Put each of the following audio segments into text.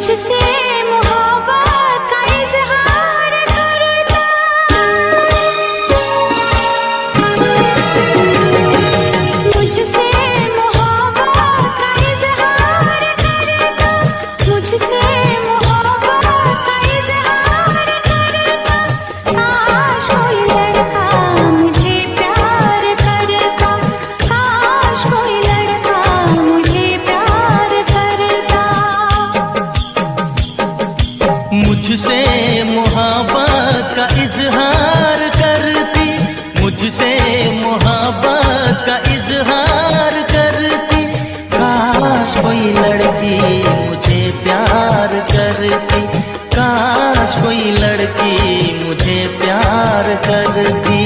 मुझसे मोहब्बत का इजहार करता, मुझसे मोहब्बत का इजहार करता, मुझसे मोहब्बत का इजहार करता। काश कोई लड़का मुझे प्यार करता, काश कोई लड़का मुझे प्यार करता। मुझसे मोहब्बत का इजहार करती, मुझसे मोहब्बत का इजहार करती। काश कोई लड़की मुझे प्यार करती, काश कोई लड़की मुझे प्यार करती।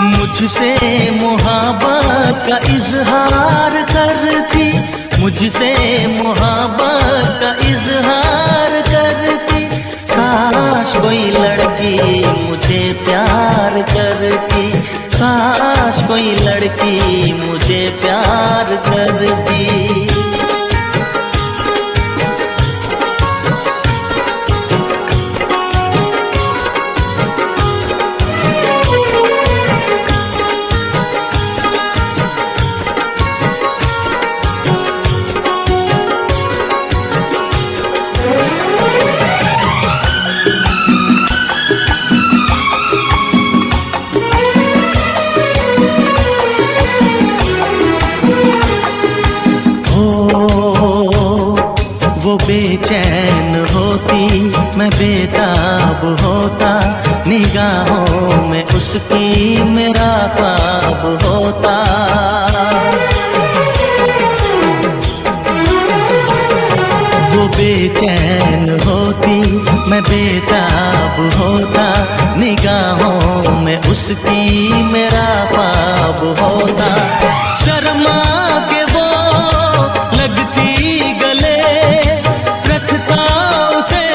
मुझसे मोहब्बत का इजहार करती, मुझसे मोहब्बत का इजहार करती। काश कोई लड़की मुझे प्यार करती, काश कोई लड़की मुझे प्यार करती। वो बेचैन होती, मैं बेताब होता, निगाहों में उसकी मेरा ख्वाब होता। वो बेचैन होती, मैं बेताब होता, निगाहों में उसकी मेरा ख्वाब होता। शर्मा के वो लगती गले, रखता उसे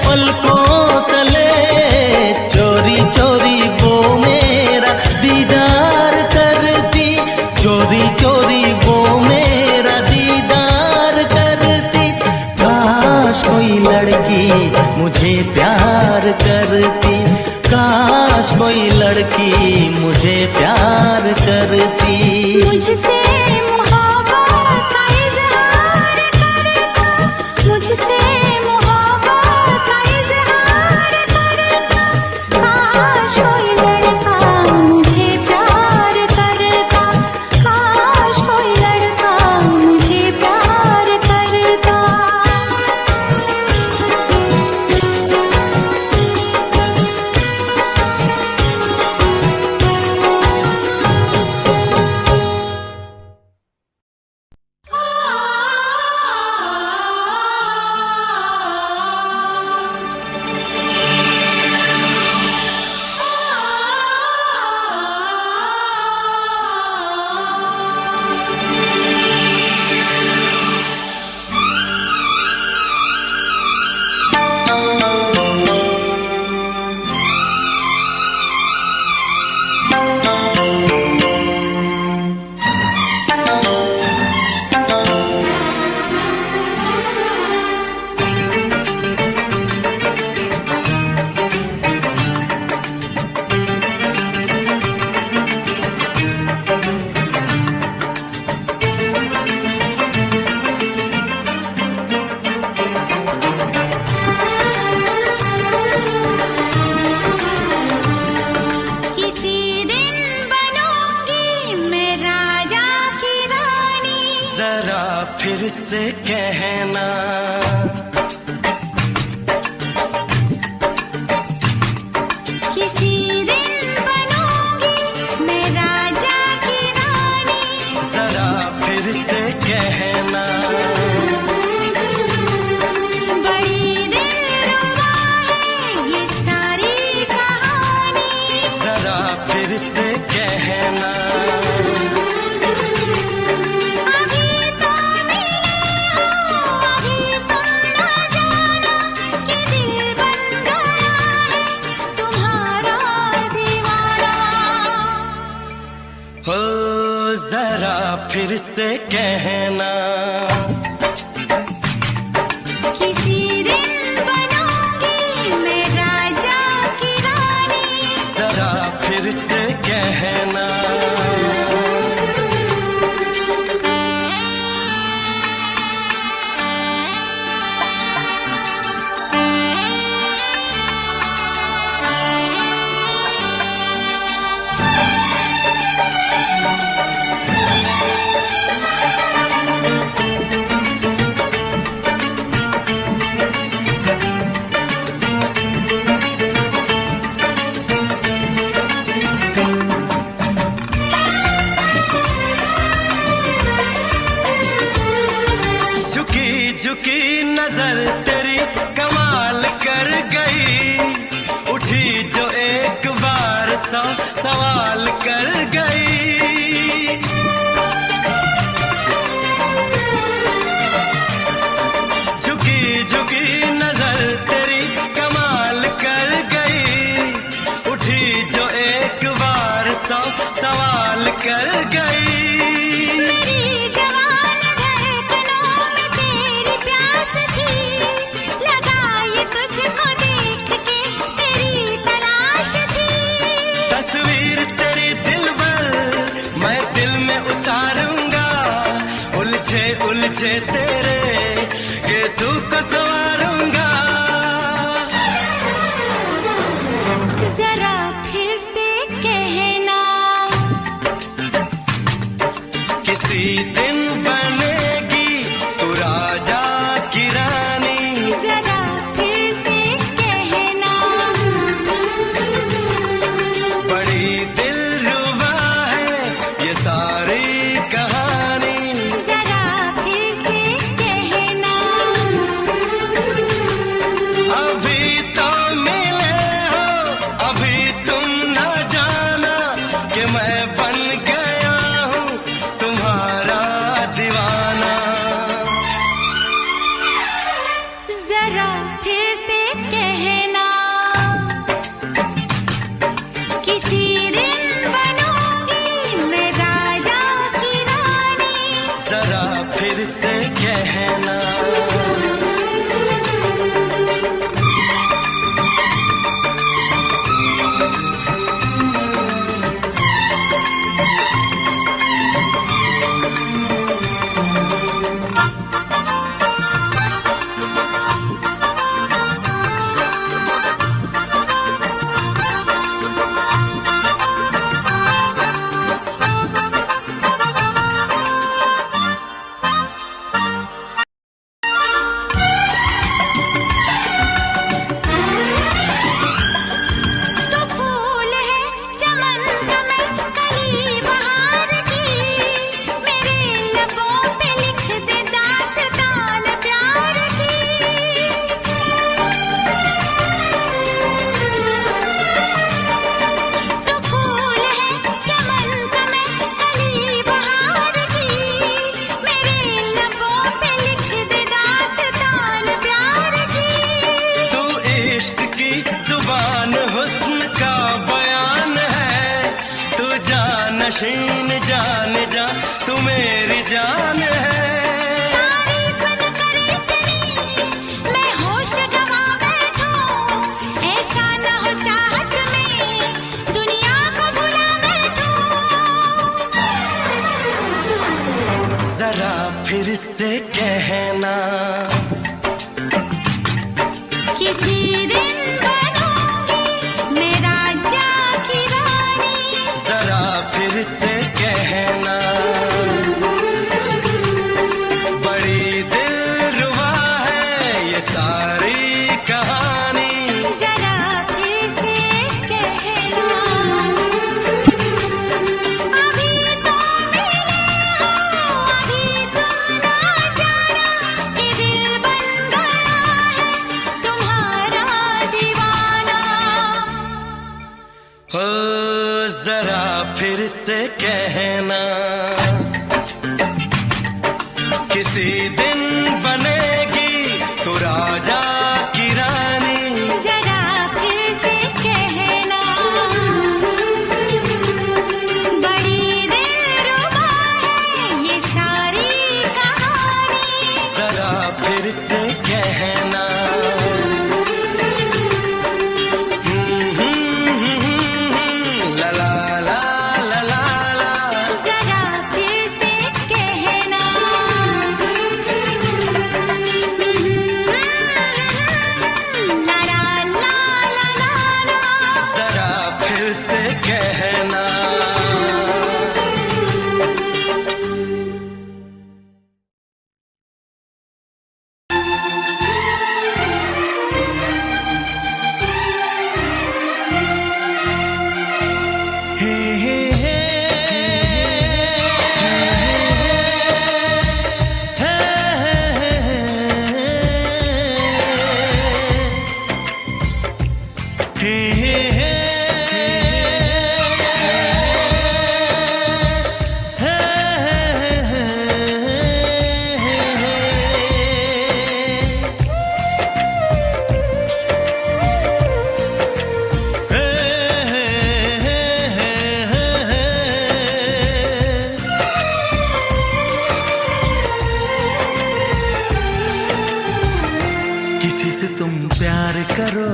पलकों तले। चोरी चोरी वो मेरा दीदार करती, चोरी चोरी वो मेरा दीदार करती। काश कोई लड़की मुझे प्यार करती, काश कोई लड़की मुझे प्यार करती। मुझसे मोहब्बत का इजहार करता, मुझसे मोहब्बत का इजहार करता। काश कोई लड़का मुझे प्यार करता, काश कोई लड़का मुझे प्यार करता। से कहना। किसी दिन बनूंगी मैं राजा की रानी, जरा फिर से कहना। बड़ी दिलरुबा है ये सारी कहानी, जरा फिर से कहना। अभी तो मिले हो, अभी तुम ना जाना कि दिल बन गया है तुम्हारा दीवाना। हो जरा फिर से कहना। किसी दिन बनूंगी मैं राजा की रानी, जरा फिर से कहना। झुकी झुकी नजर तेरी कमाल कर गई, उठी जो एक बार सौ सवाल कर गई। झुकी झुकी नजर तेरी कमाल कर गई, उठी जो एक बार सौ सवाल कर गई। मेरी जवान धड़कनों में तेरी प्यास थी, लगाई तुझको देख के तेरी तलाश थी। तस्वीर तेरी दिल भर मैं दिल में उतारूंगा, उलझे उलझे तेरे गेसू को संवारूंगा। जरा फिर से कहना, किसी दिन बनेगी तू राजा की रानी, जरा फिर से कहना। बड़ी दिलरुबा है ये सारी कहानी। जरा फिर से कहना, अभी तो मिले हो, अभी तुम न जाना कि मैं बन गया हूँ तुम्हारा दीवाना। जरा फिर से कहना, किसी दिन बनूंगी मैं राजा की रानी, जरा फिर से कहना। तो फूल है चमन का मैं कली बहार की, मेरे लबों पे लिख दे दास्तान प्यार की। तो फूल है चमन का मैं कली बहार की, मेरे लबों पे लिख दे दास्तान प्यार की। तू इश्क की जुबान हुस्न का बयान है, तू जानशीन जान जा तू मेरी जान है। तारीफ न करे तेरी मैं होश गवा बैठूं, ऐसा न हो चाहत में दुनिया को भुला बैठूं। जरा फिर से कहना, किसी दिन बनूंगी मैं राजा की रानी, जरा फिर से कहना। बड़ी फिर से कहना, किसी दिन बनेगी तू राजा की रानी। जरा फिर से कहना, बड़ी दिलरुबा है ये सारी कहानी। जरा फिर से कहना, ला ला ला ला ला ला। जरा फिर से कहना, ला ला ला ला ला। जरा फिर से कहना। किसी से तुम प्यार करो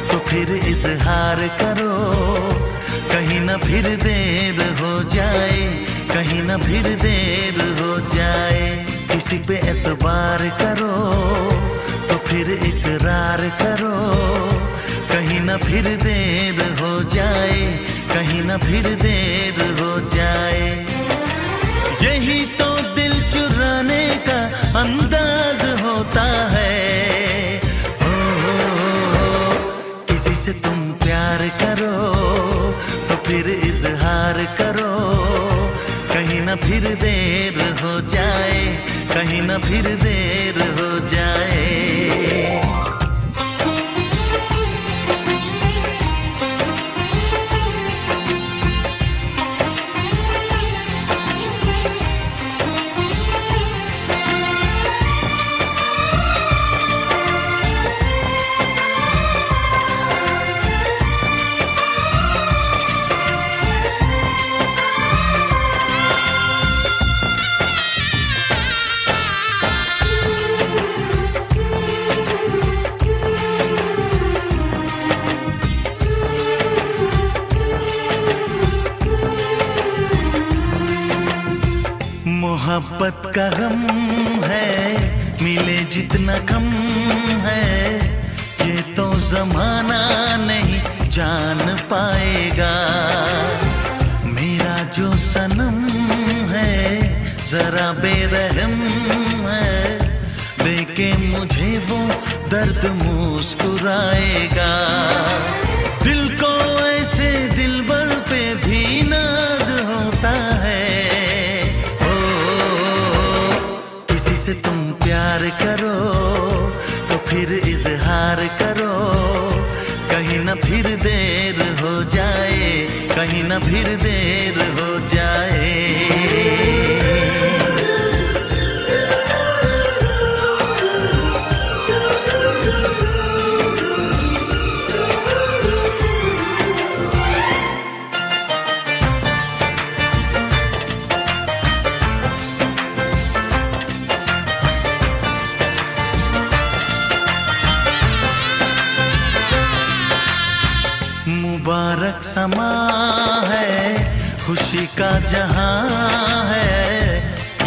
तो फिर इजहार करो, कहीं ना फिर देर हो जाए, कहीं ना फिर देर हो जाए। किसी पे एतबार करो तो फिर इकरार करो, कहीं ना फिर देर हो जाए, कहीं ना फिर देर हो जाए। यही तो दिल चुराने का अंदाज होता है। किसी से तुम प्यार करो तो फिर इजहार करो, कहीं ना फिर देर हो जाए, कहीं ना फिर देर हो जाए। मोहब्बत का गम है, मिले जितना कम है, ये तो जमाना नहीं जान पाएगा। मेरा जो सनम है जरा बेरहम है, देके मुझे वो दर्द मुस्कुराएगा। दिल को ऐसे दिलबर पे भी नाज होता है। किसी से तुम प्यार करो तो फिर इजहार करो, कहीं ना फिर देर हो जाए, कहीं ना फिर देर हो जाए। मुबारक समा है, खुशी का जहां है,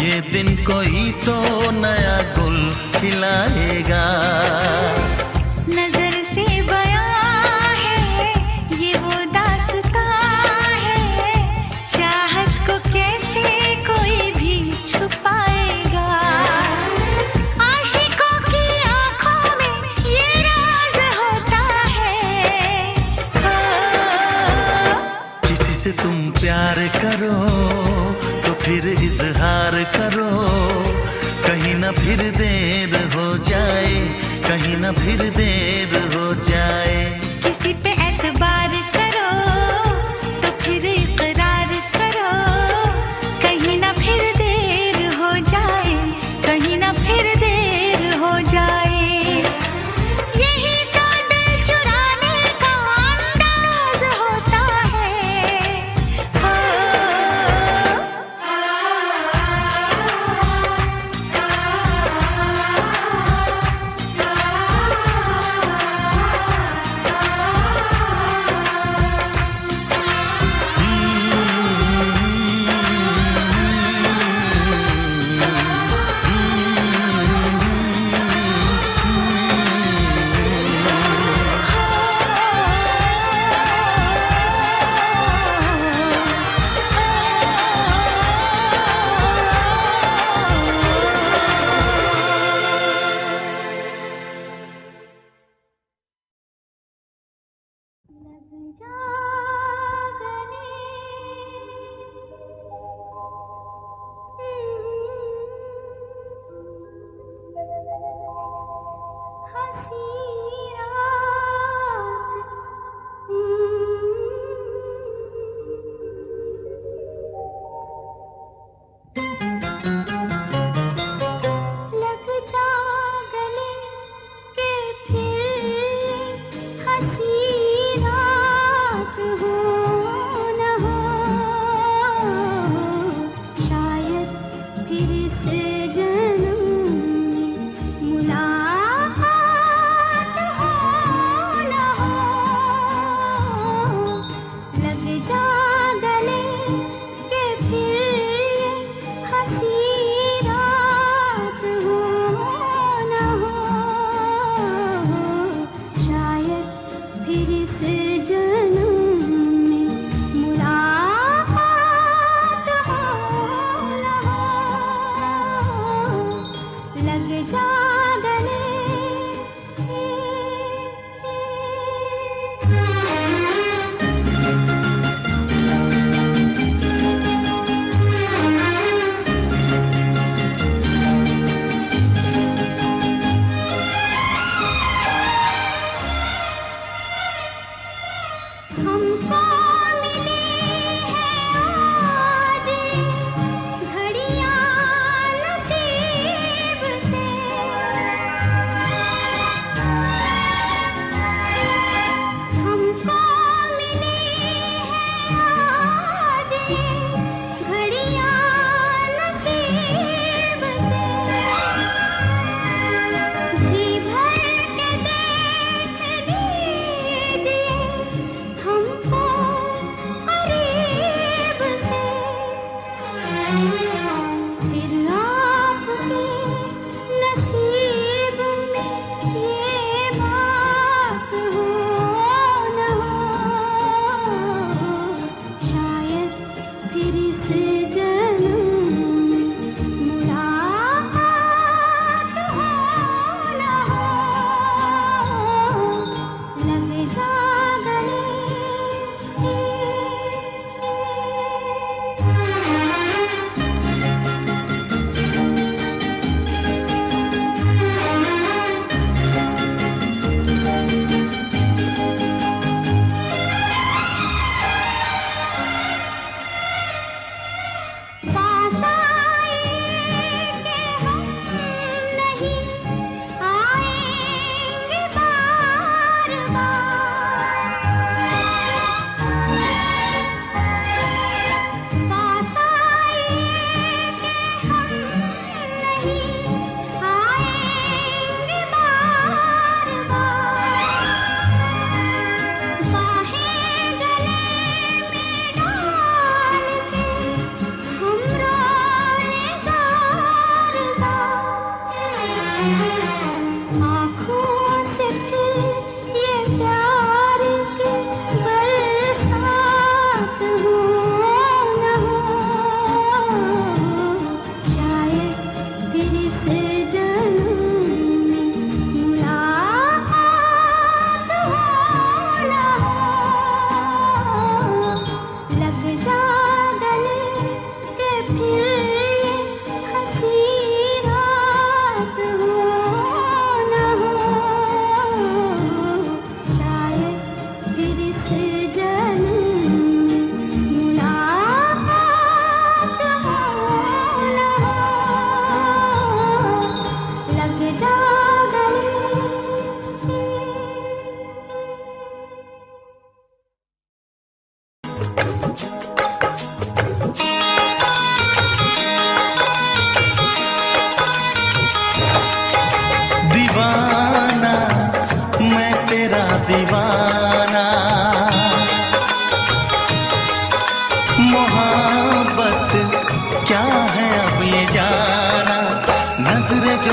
ये दिन कोई तो नया गुल खिलाएगा। नजर से बयां है ये वो दास्तां है, चाहत को कैसे कोई भी छुपाएगा। आशिकों की आंखों में ये राज होता है। किसी से तुम प्यार करो तो फिर इजहार करो, कहीं ना फिर देर हो जाए, कहीं ना फिर देर हो जाए। किसी पे एतबार करो तो फिर इकरार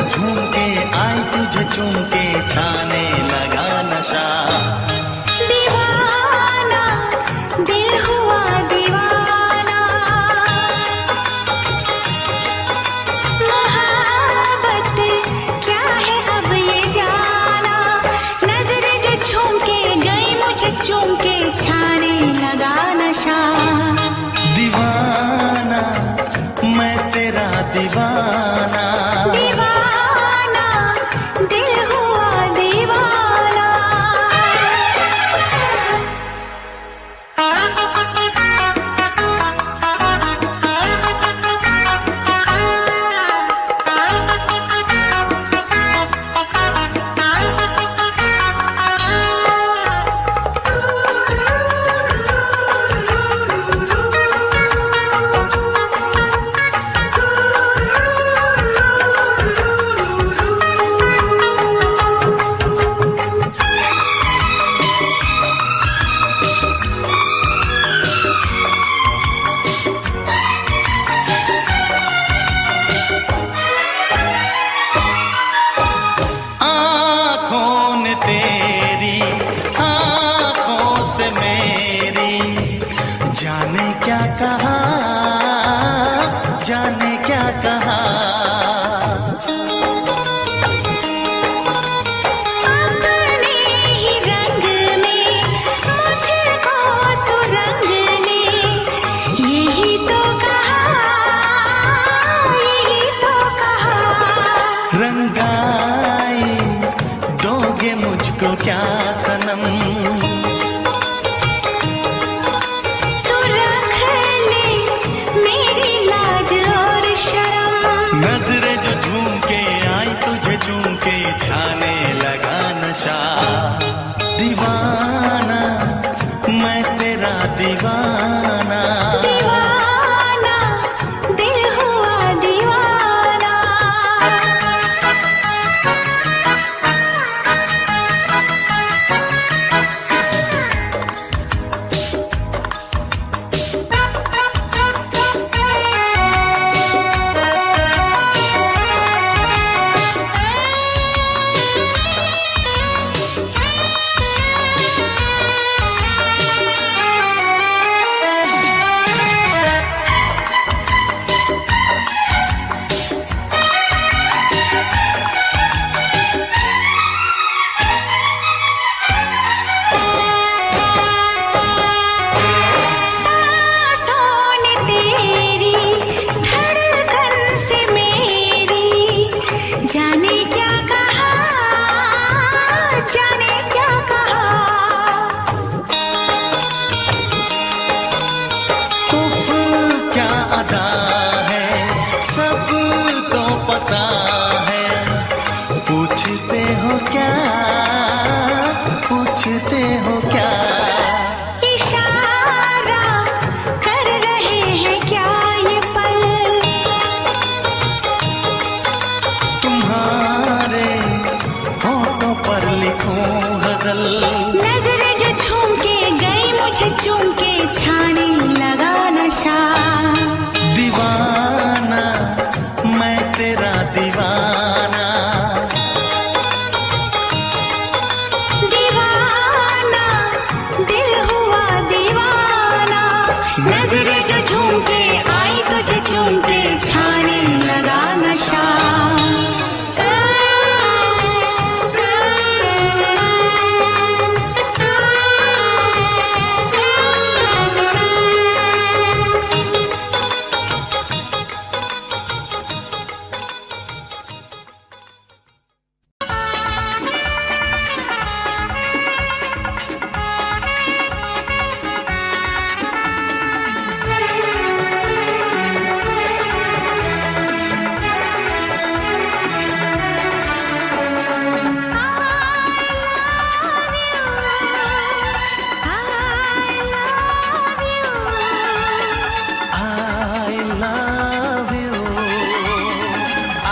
झूम के आई तुझे चूम के छाने लगा नशा। दीवाना दिल हुआ दीवाना, मोहब्बत क्या है अब ये जाना। नजर जो झूम के गई मुझे चूम के छा तेरी आँखों से मेरी, जाने क्या कहा, जाने क्या कहा। अपने ही रंग में मुझको तो रंग ले, यही तो कहा, यही तो कहा। रंगाई दोगे मुझको क्या सनम, तू रख ले मेरी लाज और शर्म। नजरें जो झूम के आई तुझे चूम के छाने लगा नशा। दीवाना मैं तेरा दीवाना, दीवाना दिल हुआ दीवाना। सांसों ने तेरी धड़कन से मेरी, जाने क्या कहा, जाने क्या कहा। उफ क्या अदा है सबको पता है। पूछते हो क्या, पूछते हो क्या। इशारा कर रहे हैं क्या ये पल, तुम्हारे होठों पर लिखूं गजल। नजरें जो झूम के गई मुझे चूम के छाने लगा नशा। दीवाना मैं तेरा दीवाना, दीवाना दिल हुआ दीवाना। नजरें जो झूम के आई तुझे चूम के छाने लगा नशा। I love you, I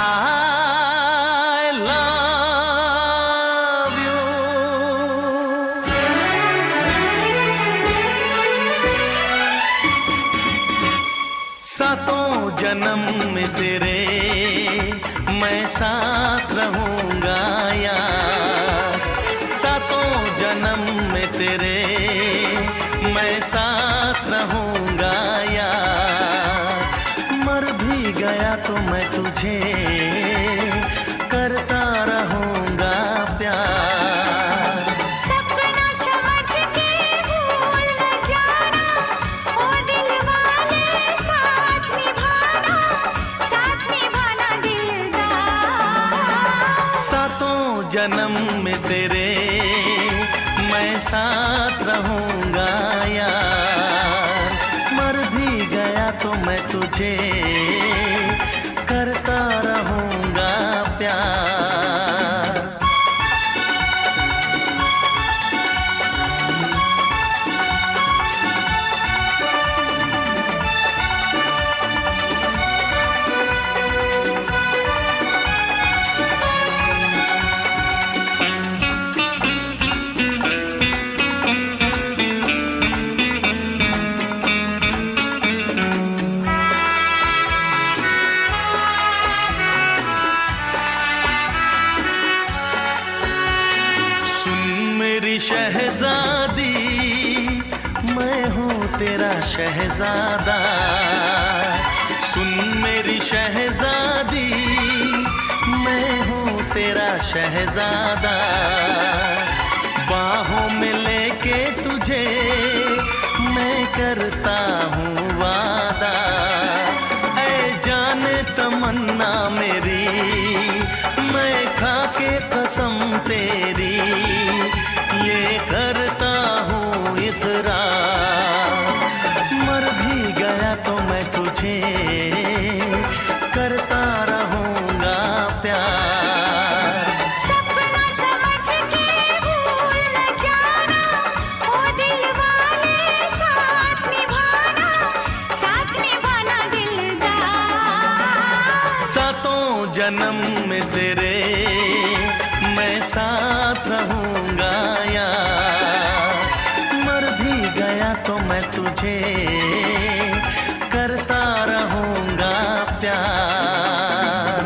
love you। सातों जन्म में तेरे मैं साथ रहूंगा यार। सातों जन्म में तेरे मैं साथ रहूंगा यार। मर भी गया तो मैं तुझे करता रहूंगा प्यार। सपना समझ के भूल न जाना, ओ दिल वाले साथ निभाना दिलदार। सातों जन्म में तेरे मैं साथ रहूंगा यार। मर भी गया तो मैं तुझे करता रहूंगा प्यार। शहजादी, मैं हूँ तेरा शहजादा। सुन मेरी शहजादी, मैं हूँ तेरा शहजादा। बाहों में लेके तुझे मैं करता हूँ वादा। ऐ जाने तमन्ना मेरी, मैं खा के कसम तेरी ये करता हूँ इकरार। मर भी गया तो मैं तुझे करता रहूँगा प्यार। सपना समझ के भूल न जाना, ओ दिल वाले साथ निभाना दिलदार। सातों जन्म में तेरे मैं साथ रहूँगा यार। मर भी गया तो मैं तुझे करता रहूँगा प्यार।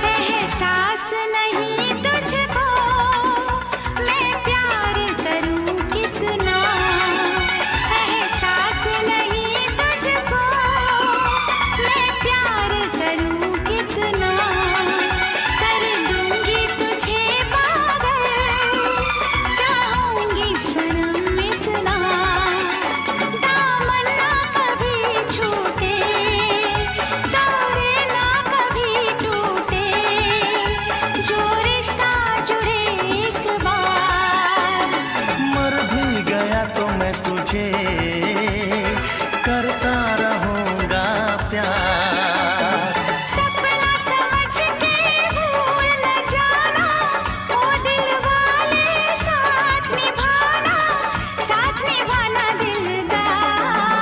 एहसास नहीं तुझको मैं प्यार करूं कितना, एहसास नहीं तुझको मैं प्यार करूं कितना। कर दूंगी तुझे पागल, चाहूंगी सनम इतना। दामन ना कभी छूटे, तारे ना कभी टूटे, जो रिश्ता जुड़े एक बार। मर भी गया तो मैं तुझे करता रहूँगा प्यार। सपना समझ के भूल न जाना, ओ दिल वाले साथ निभाना दिलदार।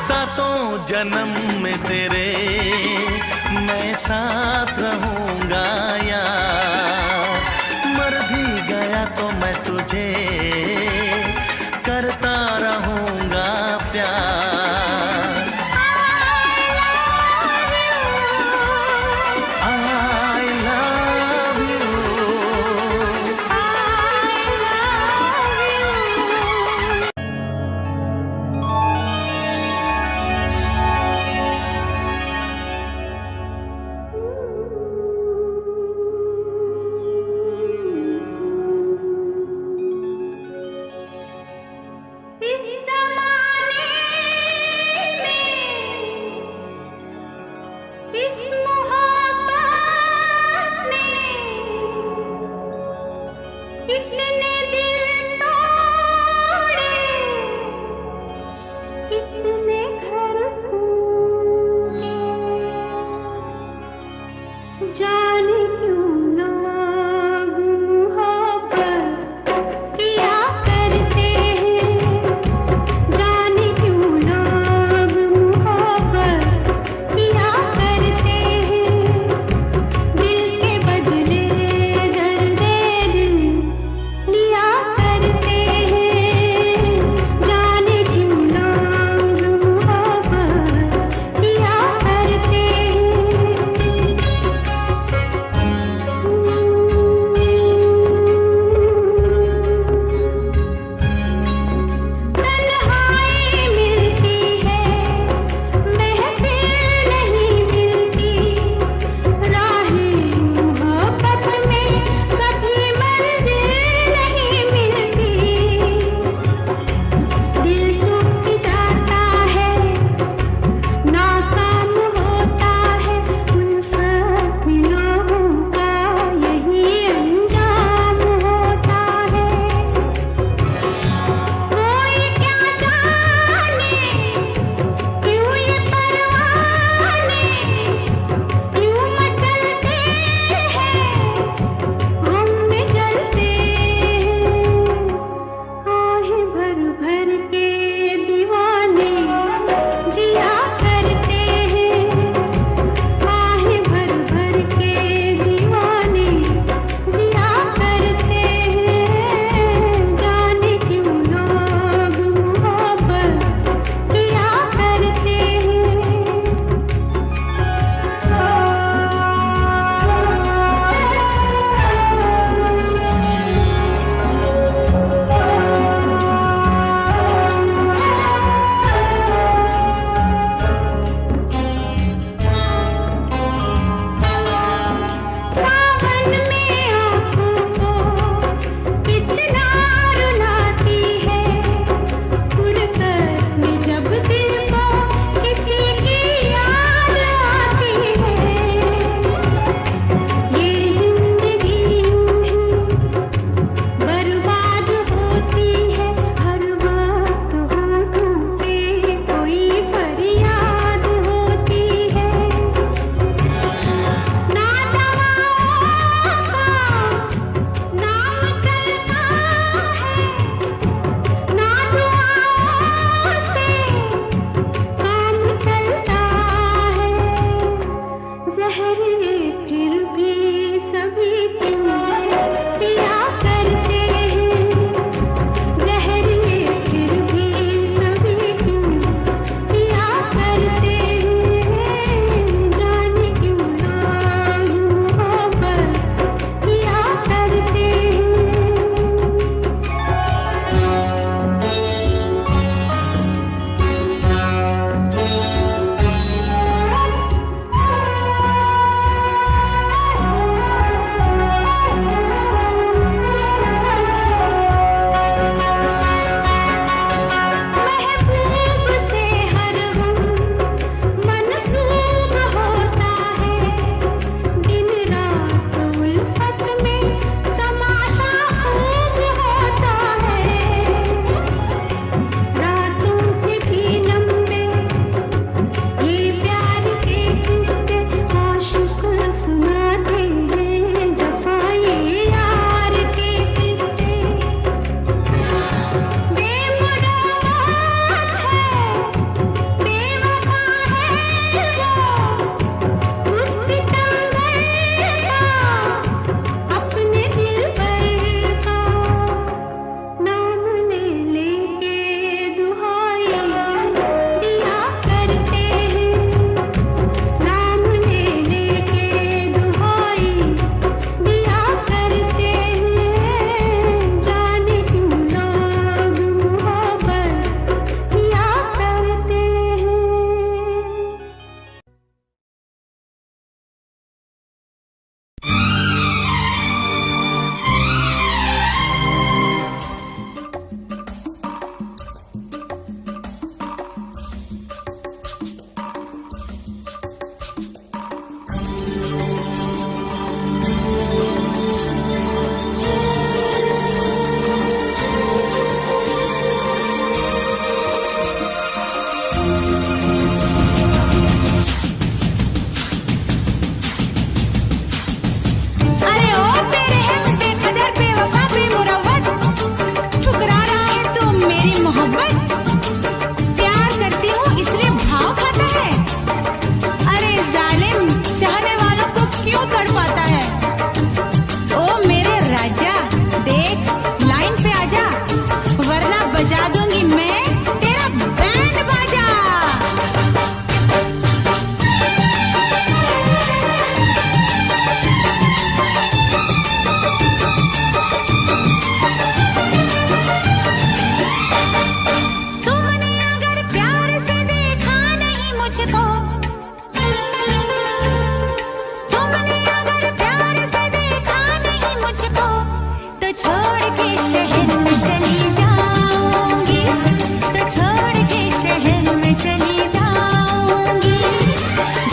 सातों जन्म में तेरे मैं साथ रहूँगा यार। मर भी गया तो मैं तुझे करता रहूँगा प्यार। I love you। इस ज़माने में, इस मोहब्बत में कितने दिल तोड़े, कितने घर फूटे। जाने क्यों लोग मोहब्बत किया करते हैं, जाने क्यों लोग मोहब्बत किया करते हैं। दिल के बदले दर्द दिल लिया छोड़ के शहर में चली जाऊंगी, तो छोड़ के शहर में चली जाऊंगी।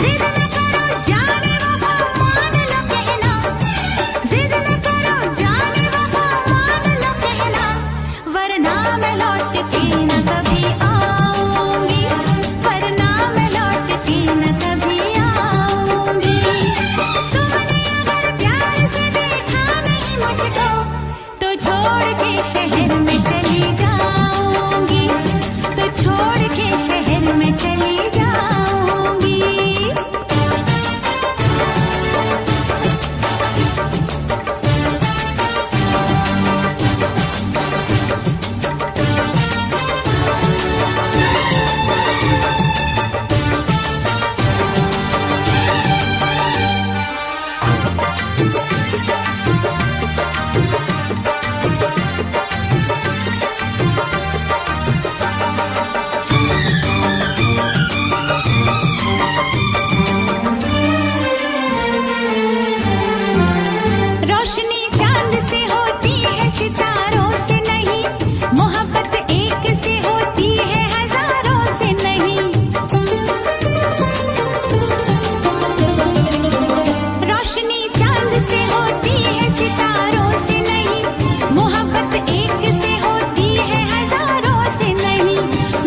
जिद न करो जाने वफा मान लो कहना, जिद न करो जाने वफा मान लो कहना, वरना मैं लौट के न कभी आऊंगी, वरना मैं लौट के न कभी आऊंगी। तुमने अगर प्यार से देखा नहीं मुझको, तो छोड़ के शहर में चली जाऊंगी, तो छोड़ के शहर में चली जाऊंगी। रोशनी चांद से होती है सितारों से नहीं, मोहब्बत एक से होती है हजारों से नहीं। रोशनी चांद से होती है सितारों से नहीं, मोहब्बत एक से होती है हजारों से नहीं।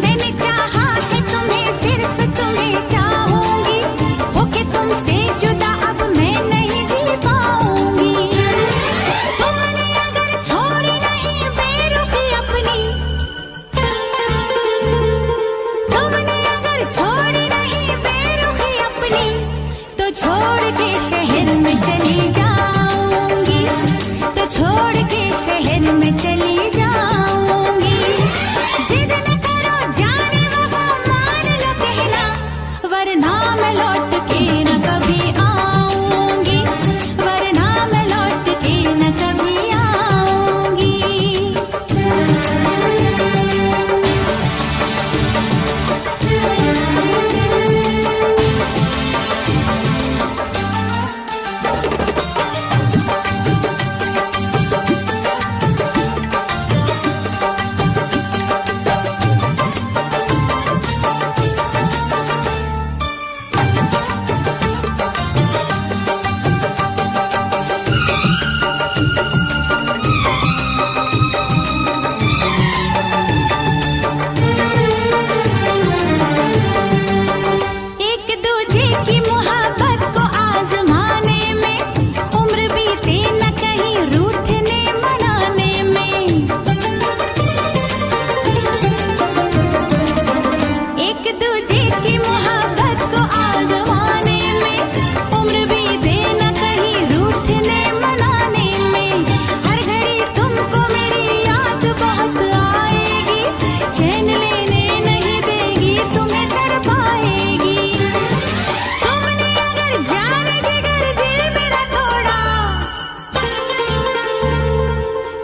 मैंने चाहा है तुम्हें, सिर्फ तुम्हें चाहूंगी, होके तुमसे जुदा अब मैं नहीं जी पाऊंगी। तुमने अगर छोड़ी नहीं बेरुखी अपनी, तुमने अगर छोड़ी नहीं बेरुखी अपनी, तो छोड़ के शहर में चली जाऊंगी, तो छोड़ के शहर में चली जाऊंगी। जिद न करो जाने वफा मान लो कहना, वरना मैं लौट के न कभी आऊंगी, वरना मैं लौट के न कभी आऊंगी। एक दूजे की मोहब्बत को आजमाने में, उम्र बीते न कहीं रूठने मनाने में। एक दूजे की मोहब्बत को आजमाने में, उम्र बीते न कहीं रूठने मनाने में। हर घड़ी तुमको मेरी याद बहुत आएगी, चैन लेने नहीं देगी, तुम्हें तड़पाएगी। तुमने अगर जाने जिगर दिल मेरा तोड़ा,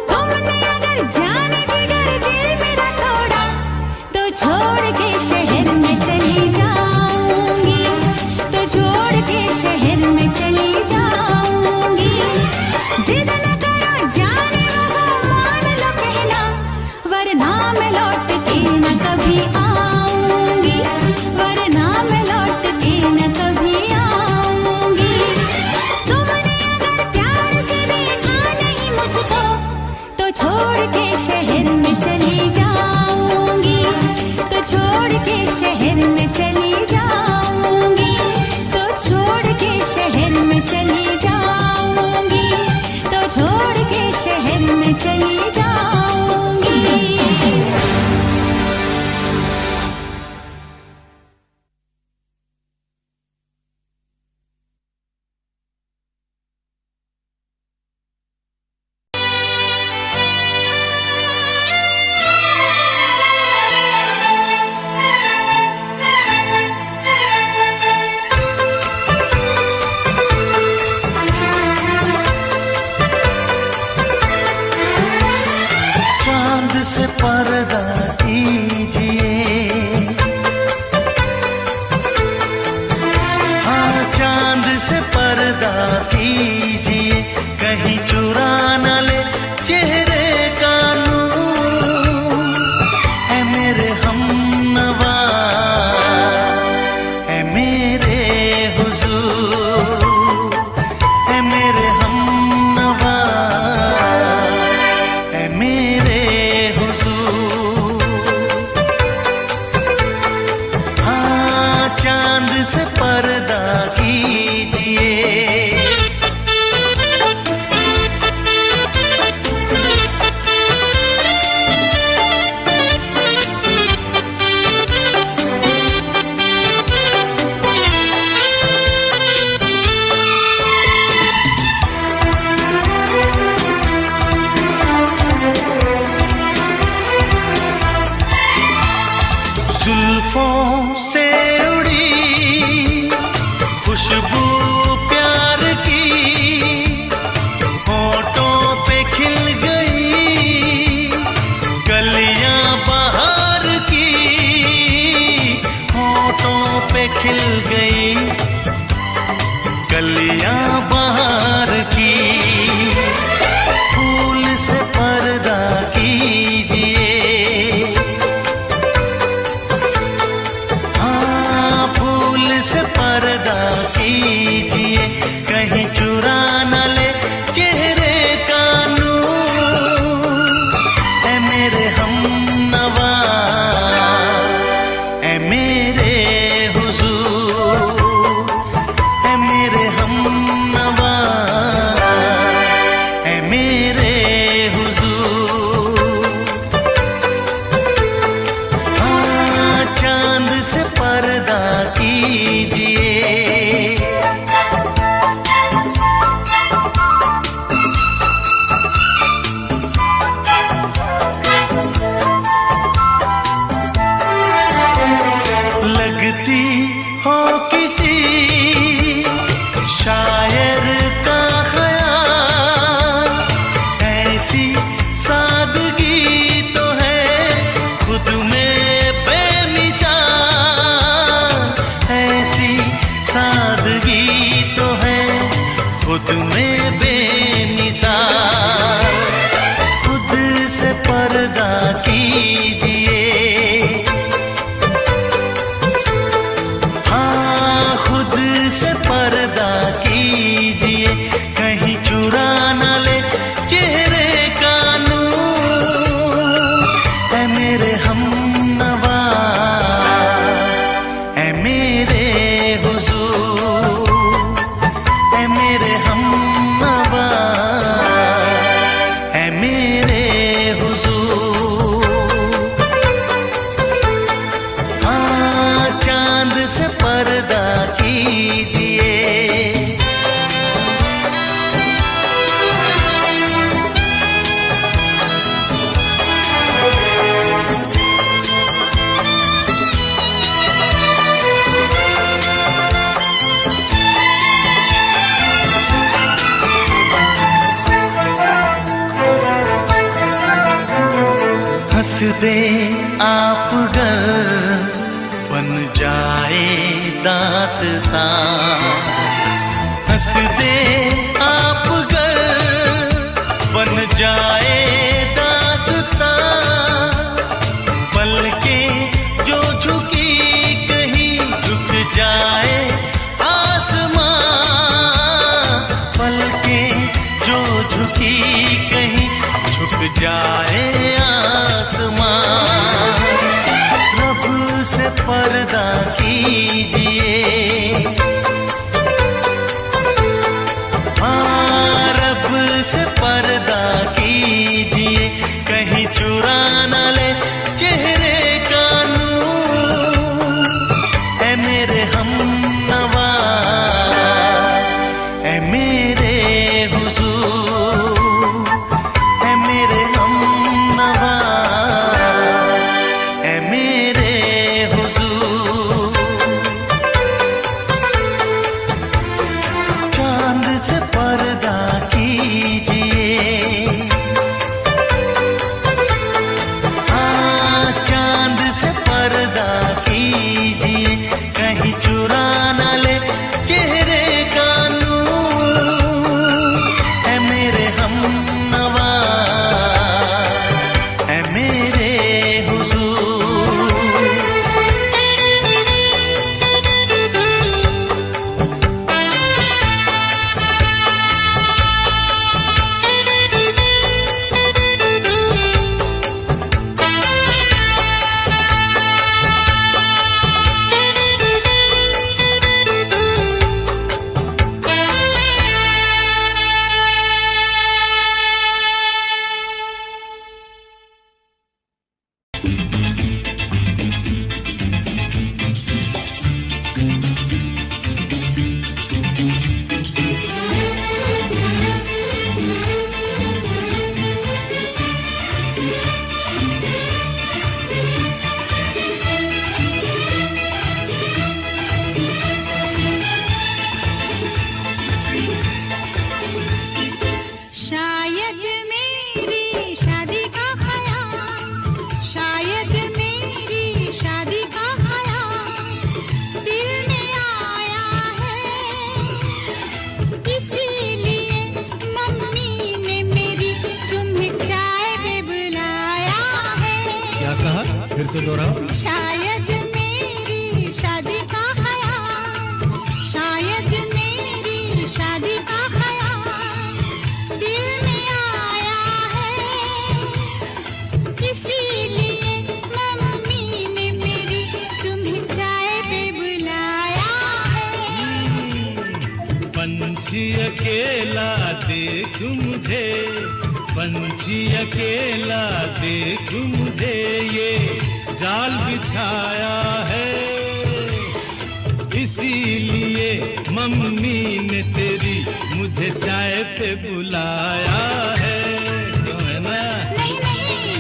तुमने अगर जाने जिगर दिल मेरा तोड़ा, तो छोड़ के शहर में चली जाऊंगी, तो छोड़ के शहर में चली जाऊंगी। जिद न करो जाने वफा मान लो कहना, वरना मैं लौट के न कभी आऊंगी, वरना मैं लौट के न कभी आऊंगी। तुमने अगर प्यार से देखा नहीं मुझको, तो छोड़ के शहर में चली जाऊंगी, तो छोड़ के शहर में चली जाऊंगी, तो छोड़ के शहर में चली जाऊंगी, तो छोड़ के शहर में चली जाऊंगी। से पर्दा कीजिए, हाँ चांद से पर्दा कीजिए, कहीं चुरा न ले चेहरा ऐसी सादगी तो है खुद में बेमिसाल, ऐसी सादगी तो है खुद में बेमिसाल। खुद से पर्दा कीजिए, हाँ खुद से पर्दा कीजिए, कहीं चुरा न ले चेहरे का नूर। ऐ मेरे हमनवा, ऐ मेरे हुजूर, ऐ मेरे हमनवा, ऐ मेरे हुजूर। हाँ चांद से पर्दा कीजिए, हंस दे आप गर बन जाए दास्तां, हंस दे आप गर बन जाए दास्तां। पलकें जो झुकी कहीं झुक जाए आसमां, पलकें जो झुकी कहीं झुक जाए आसमां। रब से पर्दा कीजिए, हाँ रब से पर्दा कीजिए, कहीं चुरा न ले चेहरे का नूर। ऐ मेरे हमनवा, ऐ मेरे हुजूर, ऐ मेरे हमनवा, ऐ मेरे हुजूर। चांद से पर्दा कीजिए, हाँ चांद से पर्दा कीजिए, कहीं चुरा न ले चेहरे का नूर। ऐ मेरे हमनवा, ऐ मेरे हुजूर। शायद मेरी शादी का ख्याल, शायद मेरी शादी का ख्याल दिल में आया है, इसीलिए मम्मी ने मेरी तुम्हें चाय पे बुलाया है। क्या कहा? फिर से दोहराओ। शायद मेरी शादी का ख्याल, शायद मेरी शादी का ख्याल दिल में आया है, इसीलिए मम्मी ने मेरी तुम्हें चाय पे बुलाया है। पंछी अकेला देख मुझे, पंछी अकेला देख मुझे, ये जाल बिछाया है, इसीलिए मम्मी ने तेरी मुझे चाय पे बुलाया है। क्यों है ना? नहीं नहीं,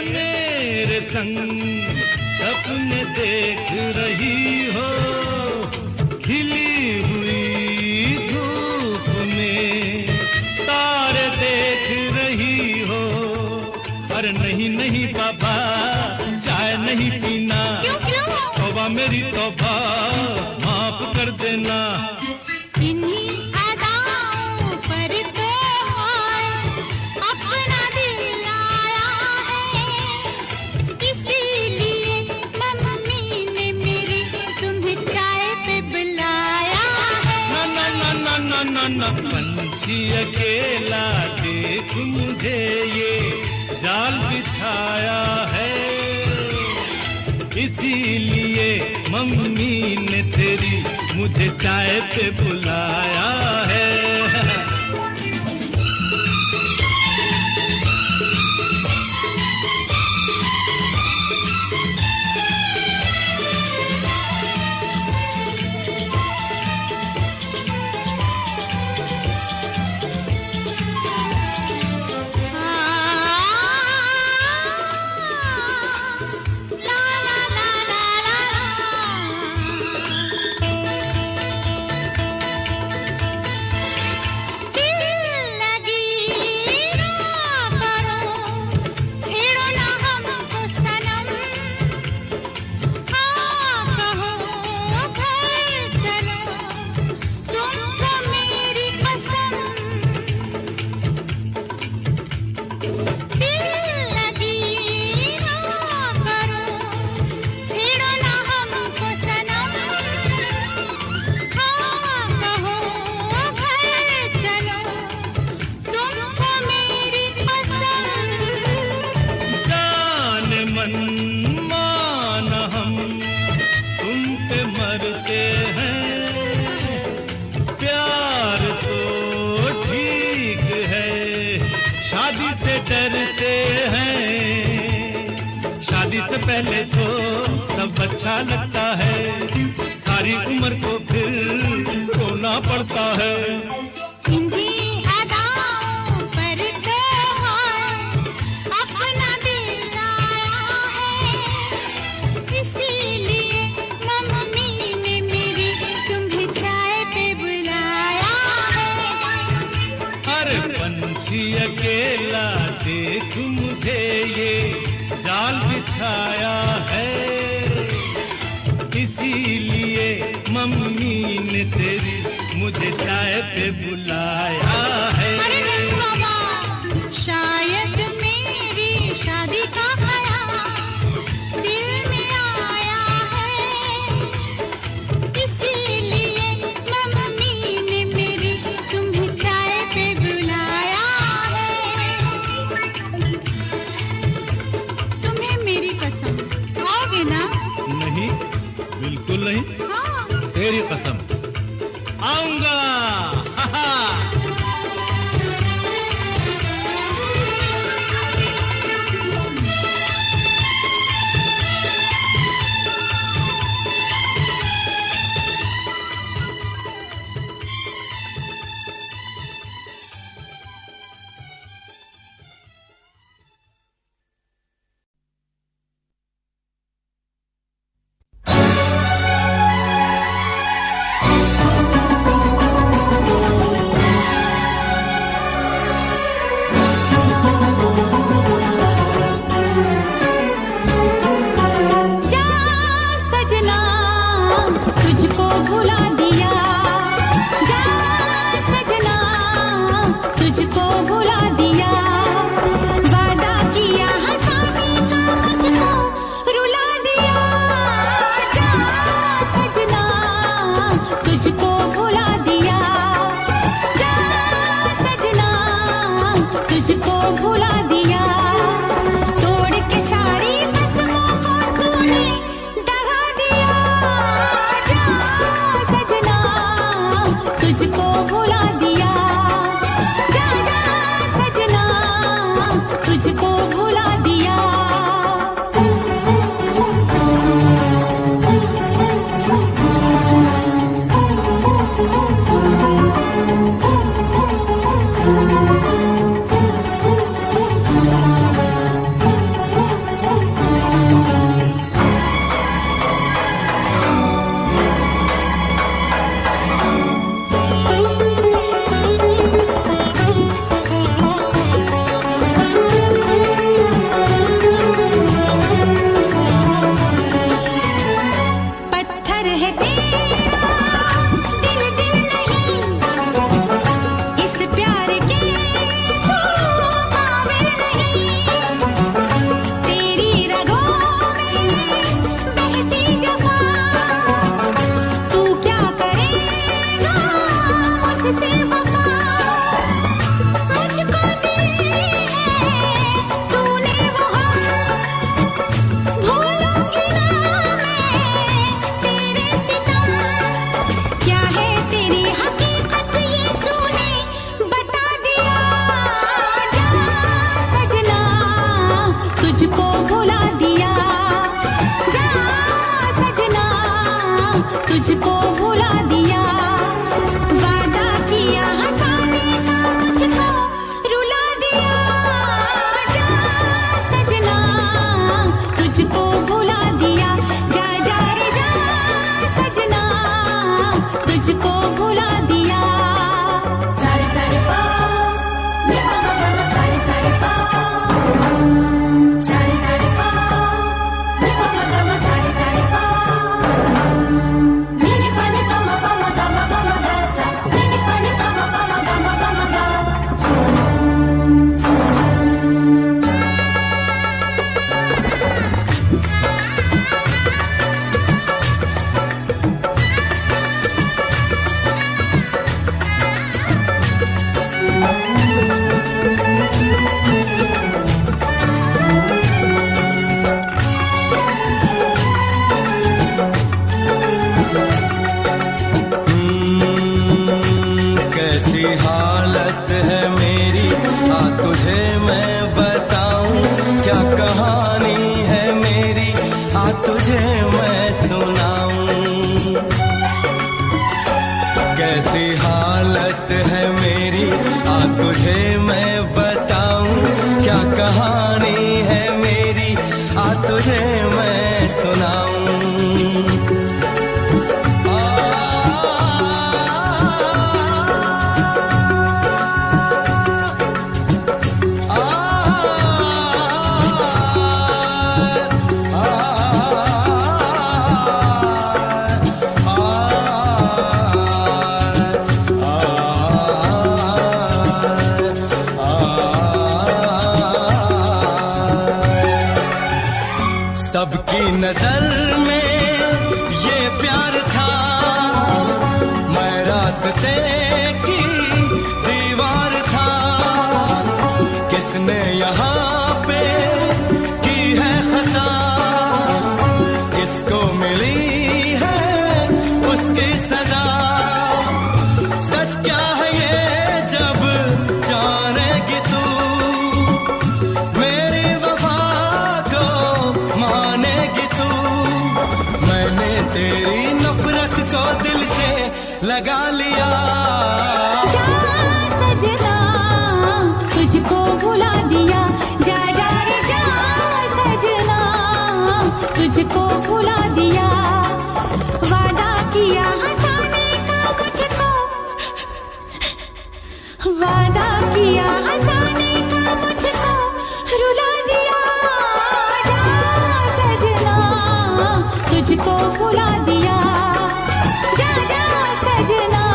मेरे संग सपने देख रही हो, खिली हुई धूप में तारे देख रही हो। अरे नहीं नहीं बाबा, चाय नहीं पीना। क्यों? तौबा मेरी तौबा, माफ कर देना। इन्हीं अदाओं पर तो अपना दिल आया है, इसीलिए मम्मी ने मेरी तुम्हें चाय पे बुलाया है। ना ना ना ना ना ना ना, पंछी अकेला देख मुझे ये जाल बिछाया है, इसीलिए मम्मी ने तेरी मुझे चाय पे बुलाया है। डरते हैं, शादी से पहले तो सब अच्छा लगता है, सारी उम्र को फिर रोना पड़ता है। इन्हीं अदाओं पर तो अपना दिल आया है, इसीलिए मम्मी ने मेरी तुम्हें चाय पे बुलाया है। अरे पंछी अकेला देख मुझे ये जाल बिछाया है, इसीलिए मम्मी ने तेरी मुझे चाय पे बुलाया है। अरे नहीं बाबा, शायद मेरी शादी का ख्याल दिल में आया है, इसीलिए मम्मी ने मेरी तुम्हें चाय पे बुलाया है। तुम्हें मेरी कसम, आओगे ना? नहीं, बिल्कुल नहीं। हाँ। तेरी कसम, आऊंगा। हा हा। तुझको भुला दिया। जा सजना तुझको भुला दिया। वादा किया हंसाने का मुझको रुला दिया। जा सजना तुझको भुला दिया। जा जा रे जा सजना तुझको भुला दिया। सारे सारे पा रे पा मा गा मा सारे सारे पा। सारे सारे पा रे पा मा गा मा सारे सारे पा। नी नी पा नी पा मा गा मा गा सा। नी नी पा नी पा मा गा मा गा। कैसी हालत है मेरी आ तुझे मैं बताऊं। क्या कहानी है मेरी आ तुझे मैं सुनाऊं। कैसी हालत है मेरी आ तुझे मैं बताऊं। क्या कहानी है मेरी आ तुझे मैं सुनाऊं। सबकी नजर में ये प्यार था। मैं रास्ते की दीवार था। किसने यहाँ पे की है खता। किसको मिली है उसकी सजा। सच क्या है ये जब जानेगी तू। मेरी वफा को मानेगी तू। मैंने तेरी नफरत को दिल से लगा लिया। जा सजना तुझको भुला दिया। जा जा रे जा सजना तुझको भुला दिया। वादा किया हंसाने का मुझको। वादा किया हंसाने का मुझको रुला दिया। जा सजना तुझको भुला दिया। जा जा सजना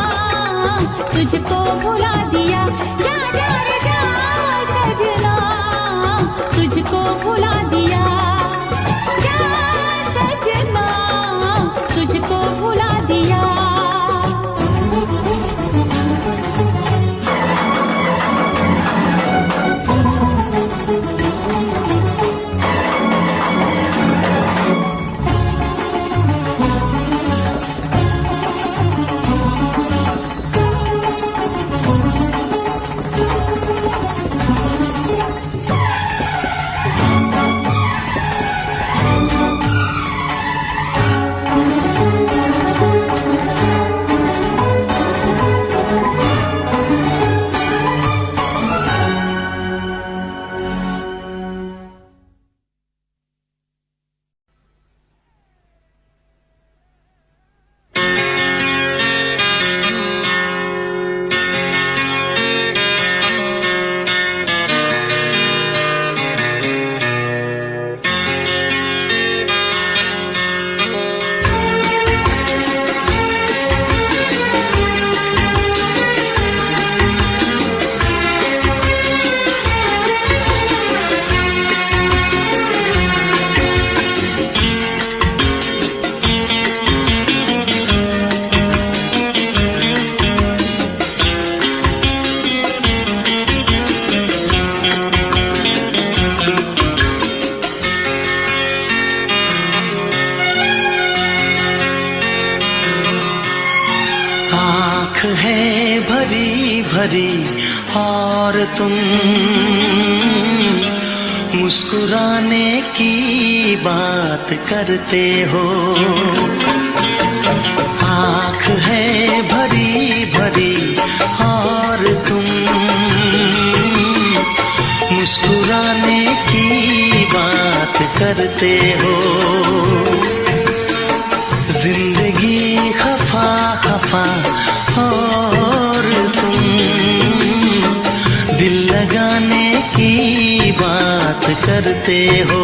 तुझको भुला दिया। जा जा रे जा सजना तुझको भुला दिया। जा सजना तुझको भुला दिया। है भरी भरी और तुम मुस्कुराने की बात करते हो, आँख है भरी भरी और तुम मुस्कुराने की बात करते हो। जिंदगी खफा खफा और तुम दिल लगाने की बात करते हो।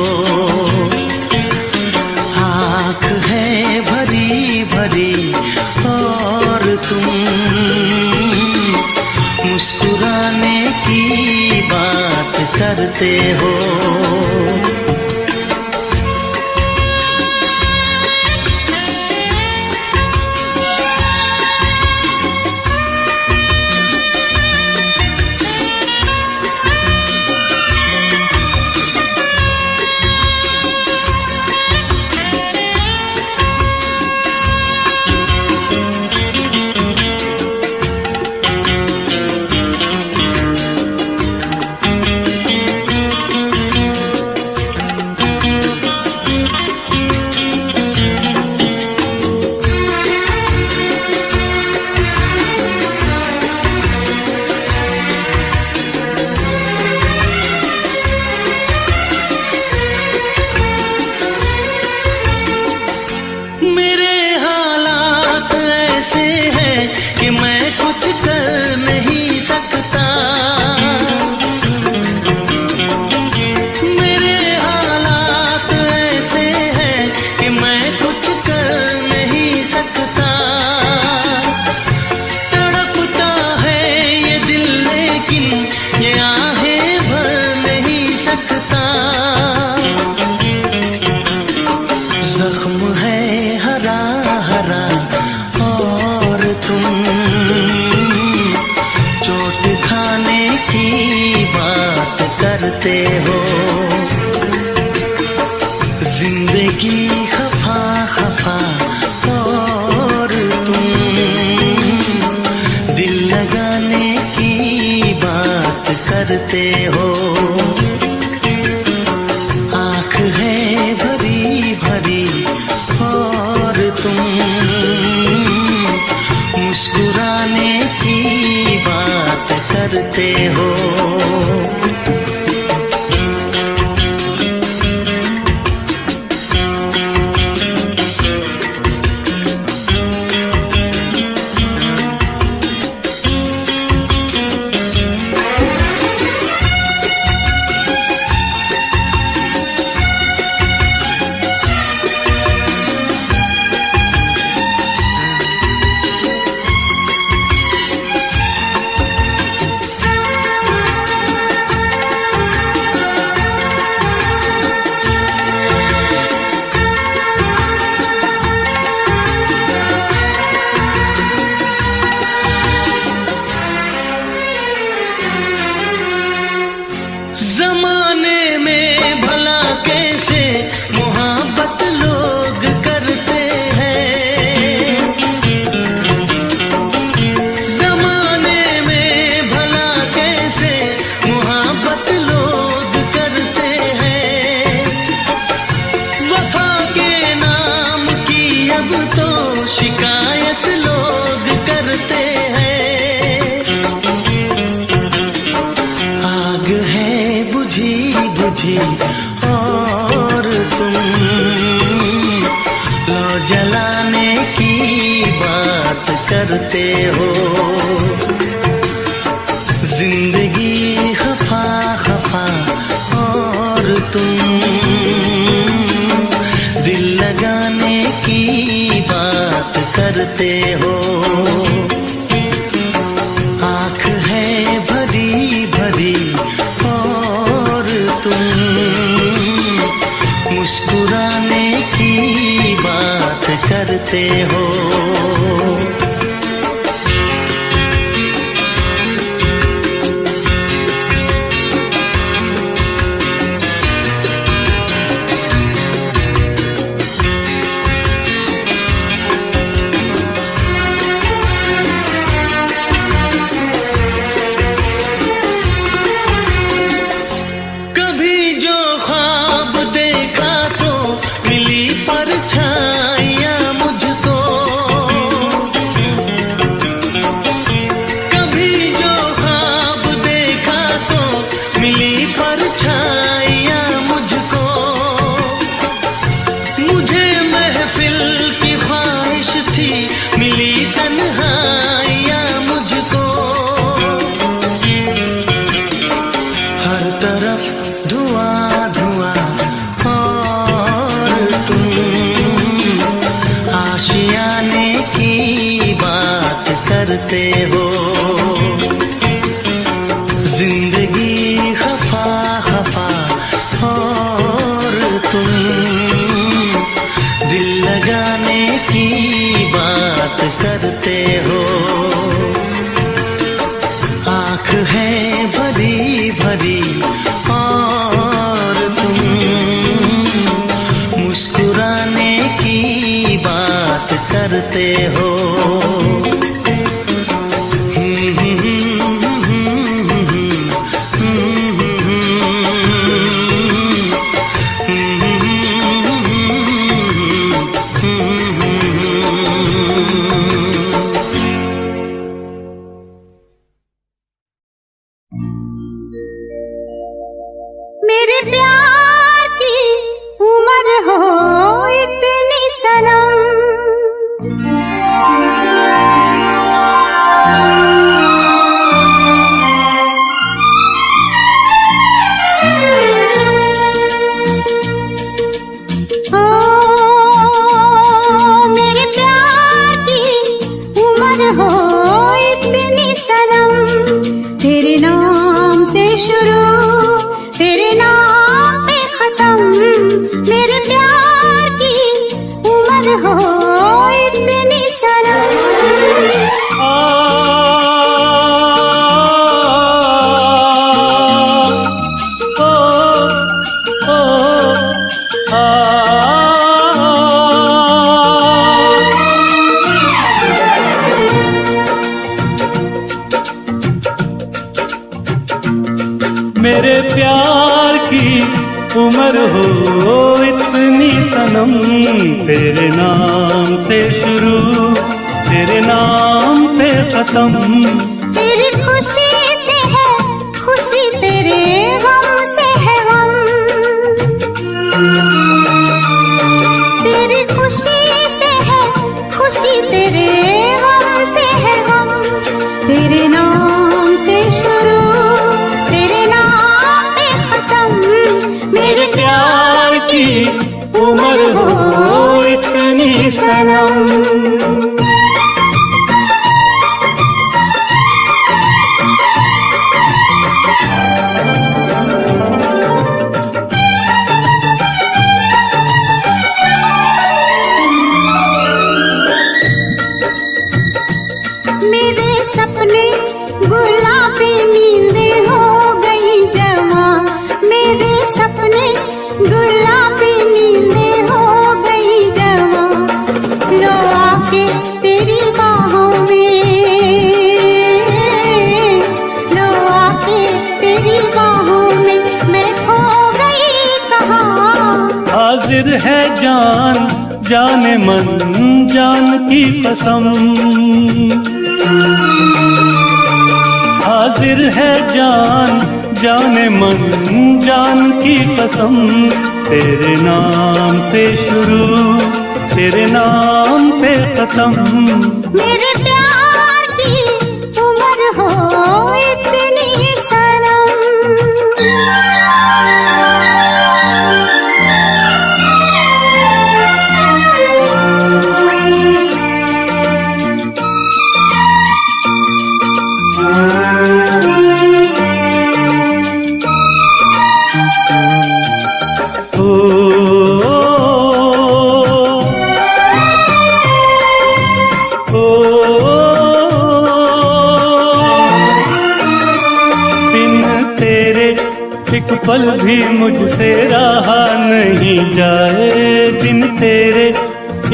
आँख है भरी भरी और तुम मुस्कुराने की बात करते हो। कि मैं कुछ कर नहीं सकता, मेरे हालात ऐसे हैं कि मैं कुछ कर नहीं सकता। तड़पता है ये दिल लेकिन ये आहें भर नहीं सकता। जख्म है हरा हरा और तुम चोट खाने की बात करते हो। जिंदगी खफा खफा और तुम दिल लगाने की बात करते हो। आँख है भरी भरी और तुम मुस्कुराने की बात करते हो। जमाने में भला कैसे मोहब्बत लोग करते हैं। जमाने में भला कैसे मोहब्बत लोग करते हैं। वफा के नाम की अब तो शिकायत लोग करते हैं। आग है बुझी बुझी और तुम लो जलाने की बात करते हो। जिंदगी खफा खफा और तुम दिल लगाने की बात करते हो। आँख है भरी भरी और तुम मुस्कुराने की बात करते हो। कभी जो करते हो। जिंदगी खफा खफा और तुम दिल लगाने की बात करते हो। आँख है भरी भरी और तुम मुस्कुराने की बात करते हो। मेरे प्यार की उम्र हो इतनी सनम, ओ मेरे प्यार की उम्र हो इतनी सनम। तेरे नाम से शुरू तेरे नाम पे खत्म, मेरे प्यार की उम्र हो इतनी सनम। मेरे प्यार की उम्र हो इतनी सनम, तेरे नाम से शुरू तेरे नाम पे खत्म। तेरी खुशी से है खुशी, तेरे गम से है गम। तेरी खुशी से है खुशी, तेरे गम से है गम। तेरे नाम से शुरू तेरे नाम पे खत्म, मेरे प्यार की उम्र हो इतनी सनम। मेरे सपने गुलाबी नींदें हो गई जमा, मेरे सपने गुलाबी नींदें हो गई जमा। लो आके तेरी बाहों में, लो आके तेरी बाहों में, मैं खो गई कहाँ। हाजिर है जान जाने मन जान की कसम, हाजिर है जान जाने मन जान की कसम। तेरे नाम से शुरू तेरे नाम पे खत्म, मेरे प्यार की उम्र हो इतनी सनम। एक पल भी मुझसे रहा नहीं जाए, दिन तेरे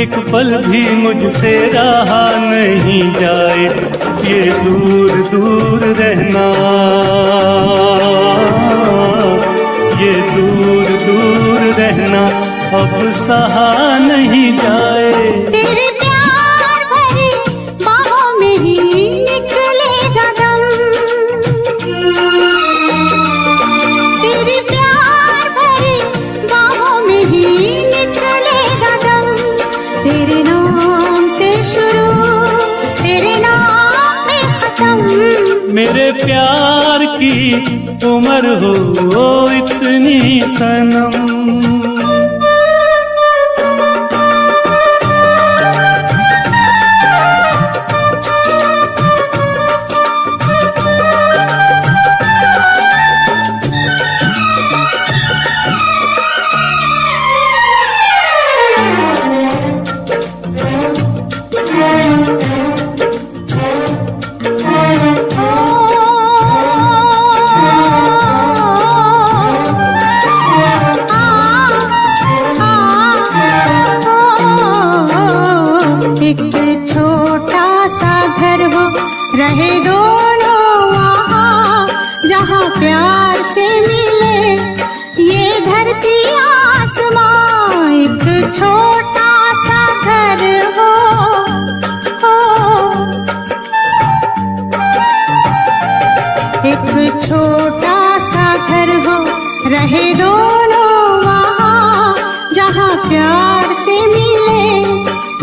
एक पल भी मुझसे रहा नहीं जाए। ये दूर दूर रहना, ये दूर दूर रहना अब सहा नहीं जाए। तेरे प्यार भरी बाहों में ही निकलेगा दम, तेरे प्यार भरी बाहों में ही निकलेगा दम। तेरे नाम से शुरू तेरे नाम पे खत्म, मेरे प्यार की उम्र हो इतनी सनम। छोटा सा घर हो, एक छोटा सा घर हो, रहे दोनों वहाँ जहाँ प्यार से मिले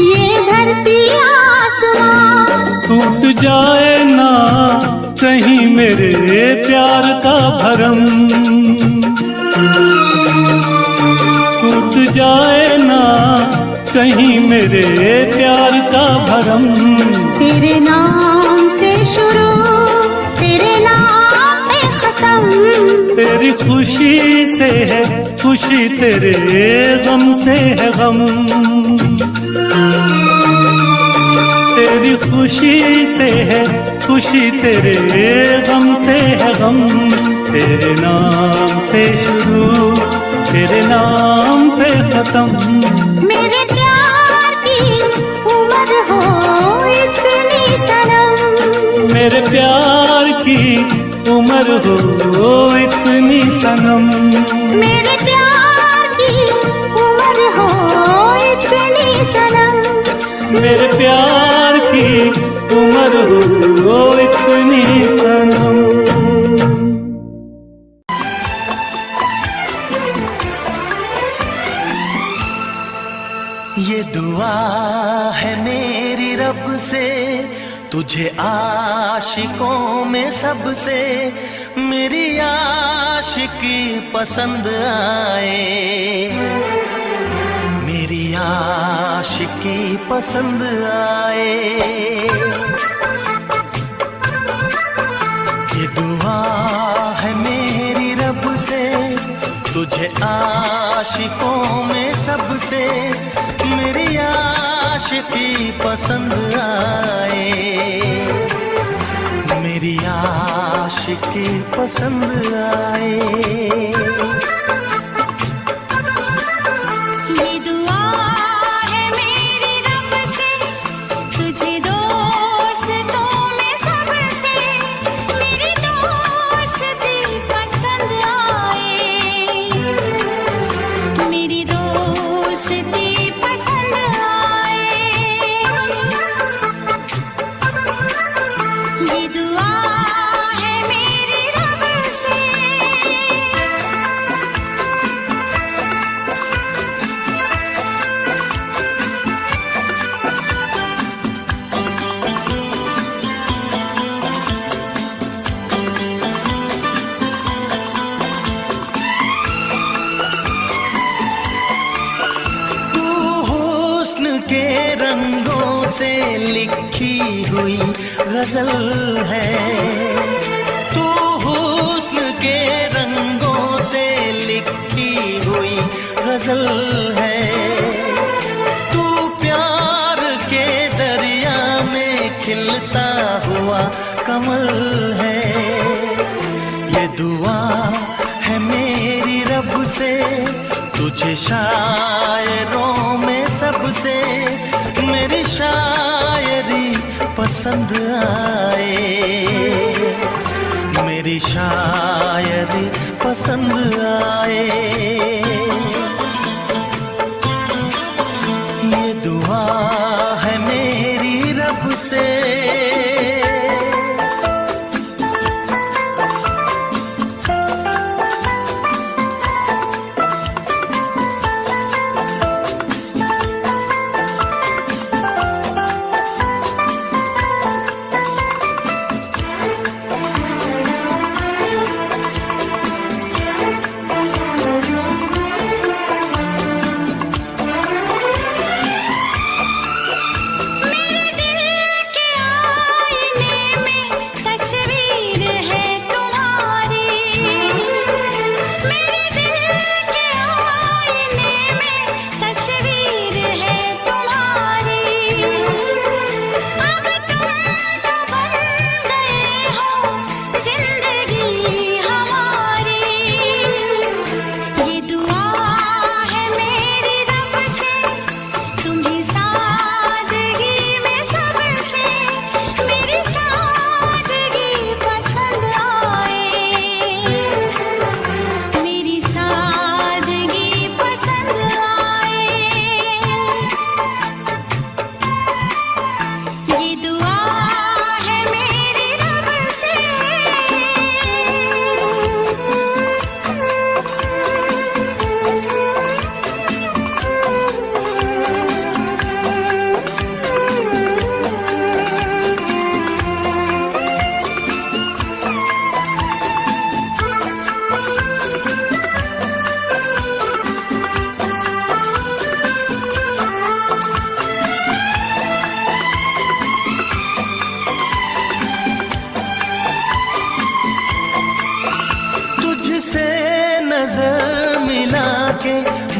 ये धरती आसमां। टूट जाए ना कहीं मेरे प्यार का भरम, टूट जाए ना कहीं मेरे प्यार का भरम। तेरे नाम से शुरू, तेरे नाम पे खत्म, तेरी खुशी से है खुशी, तेरे गम से है गम। तेरी खुशी से है खुशी, तेरे गम से है गम। तेरे नाम से शुरू, तेरे नाम पे खत्म। मेरे प्यार की उम्र हो इतनी सनम, मेरे प्यार की उम्र हो इतनी सनम। मेरे प्यार की उम्र हो इतनी सनम, मेरे प्यार की उम्र हो इतनी सनम। ये दुआ है मेरी रब से, तुझे आशिकों में सबसे मेरी आशिकी पसंद आए, मेरी आशिकी पसंद आए। ये दुआ है मेरी रब से, तुझे आशिकों में सबसे मेरी आशिकी पसंद आए, मेरी आशिकी पसंद आए। ये दुआ है मेरी रब से, तुझे दोस्तों में सबसे मेरी दोस्ती पसंद आए, मेरी दोस्ती पसंद आए। ये दुआ है मेरी रब से। तू हुस्न के रंगों से लिखी हुई गजल है, तू हुस्न के रंगों से लिखी हुई गजल है। तू प्यार के दरिया में खिलता हुआ कमल है। ये दुआ है मेरी रब से, तुझे शायरों में सबसे मेरी शायरी पसंद आए, मेरी शायरी पसंद आए। ये दुआ है मेरी रब से।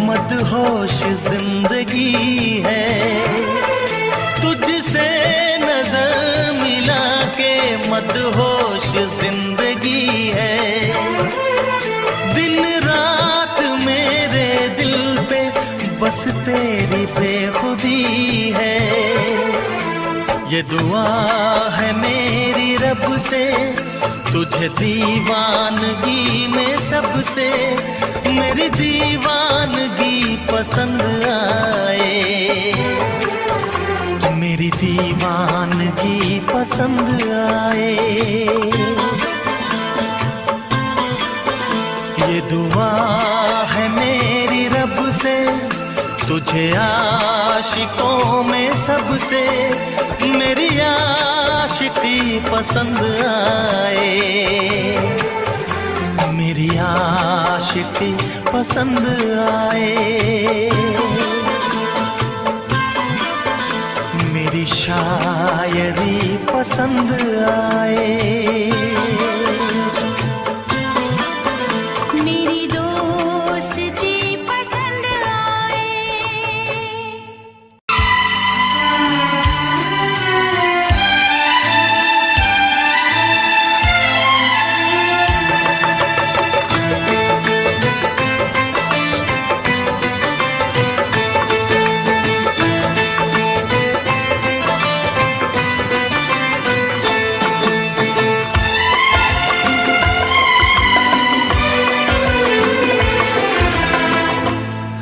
मदहोश जिंदगी है, तुझसे नजर मिला के मदहोश जिंदगी है। दिन रात मेरे दिल पे बस तेरी बेखुदी है। ये दुआ है मेरी रब से, तुझे दीवानगी में सबसे मेरी दीवानगी पसंद आए, मेरी दीवानगी पसंद आए। ये दुआ है मेरी रब से, तुझे आशिकों में सबसे मेरी आशिकी पसंद आए, मेरी आशिकी पसंद आए। मेरी शायरी पसंद आए, मेरी दोस्ती पसंद आए।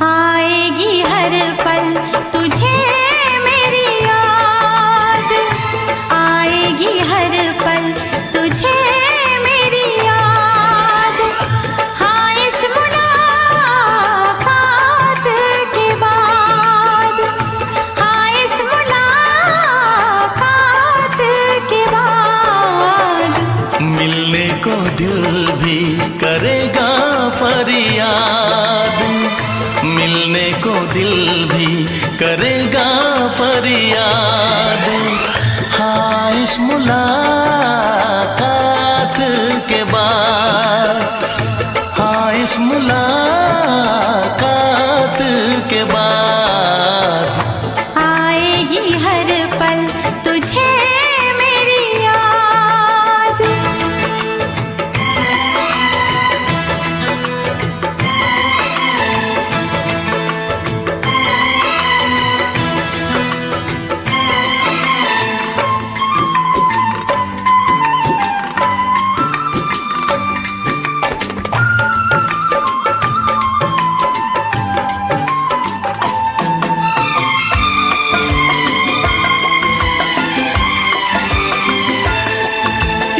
आएगी हर पल तुझे मेरी याद, आएगी हर पल तुझे मेरी याद। हाँ इस मुलाकात के बाद, हाँ इस मुलाकात के बाद मिलने को दिल भी करेगा फरियाद, मिलने को दिल भी करेगा फरियाद। हाँ इस मुलाकात के बाद, हाँ इस मुलाकात के बाद आएगी हर पल तुझे मेरी याद।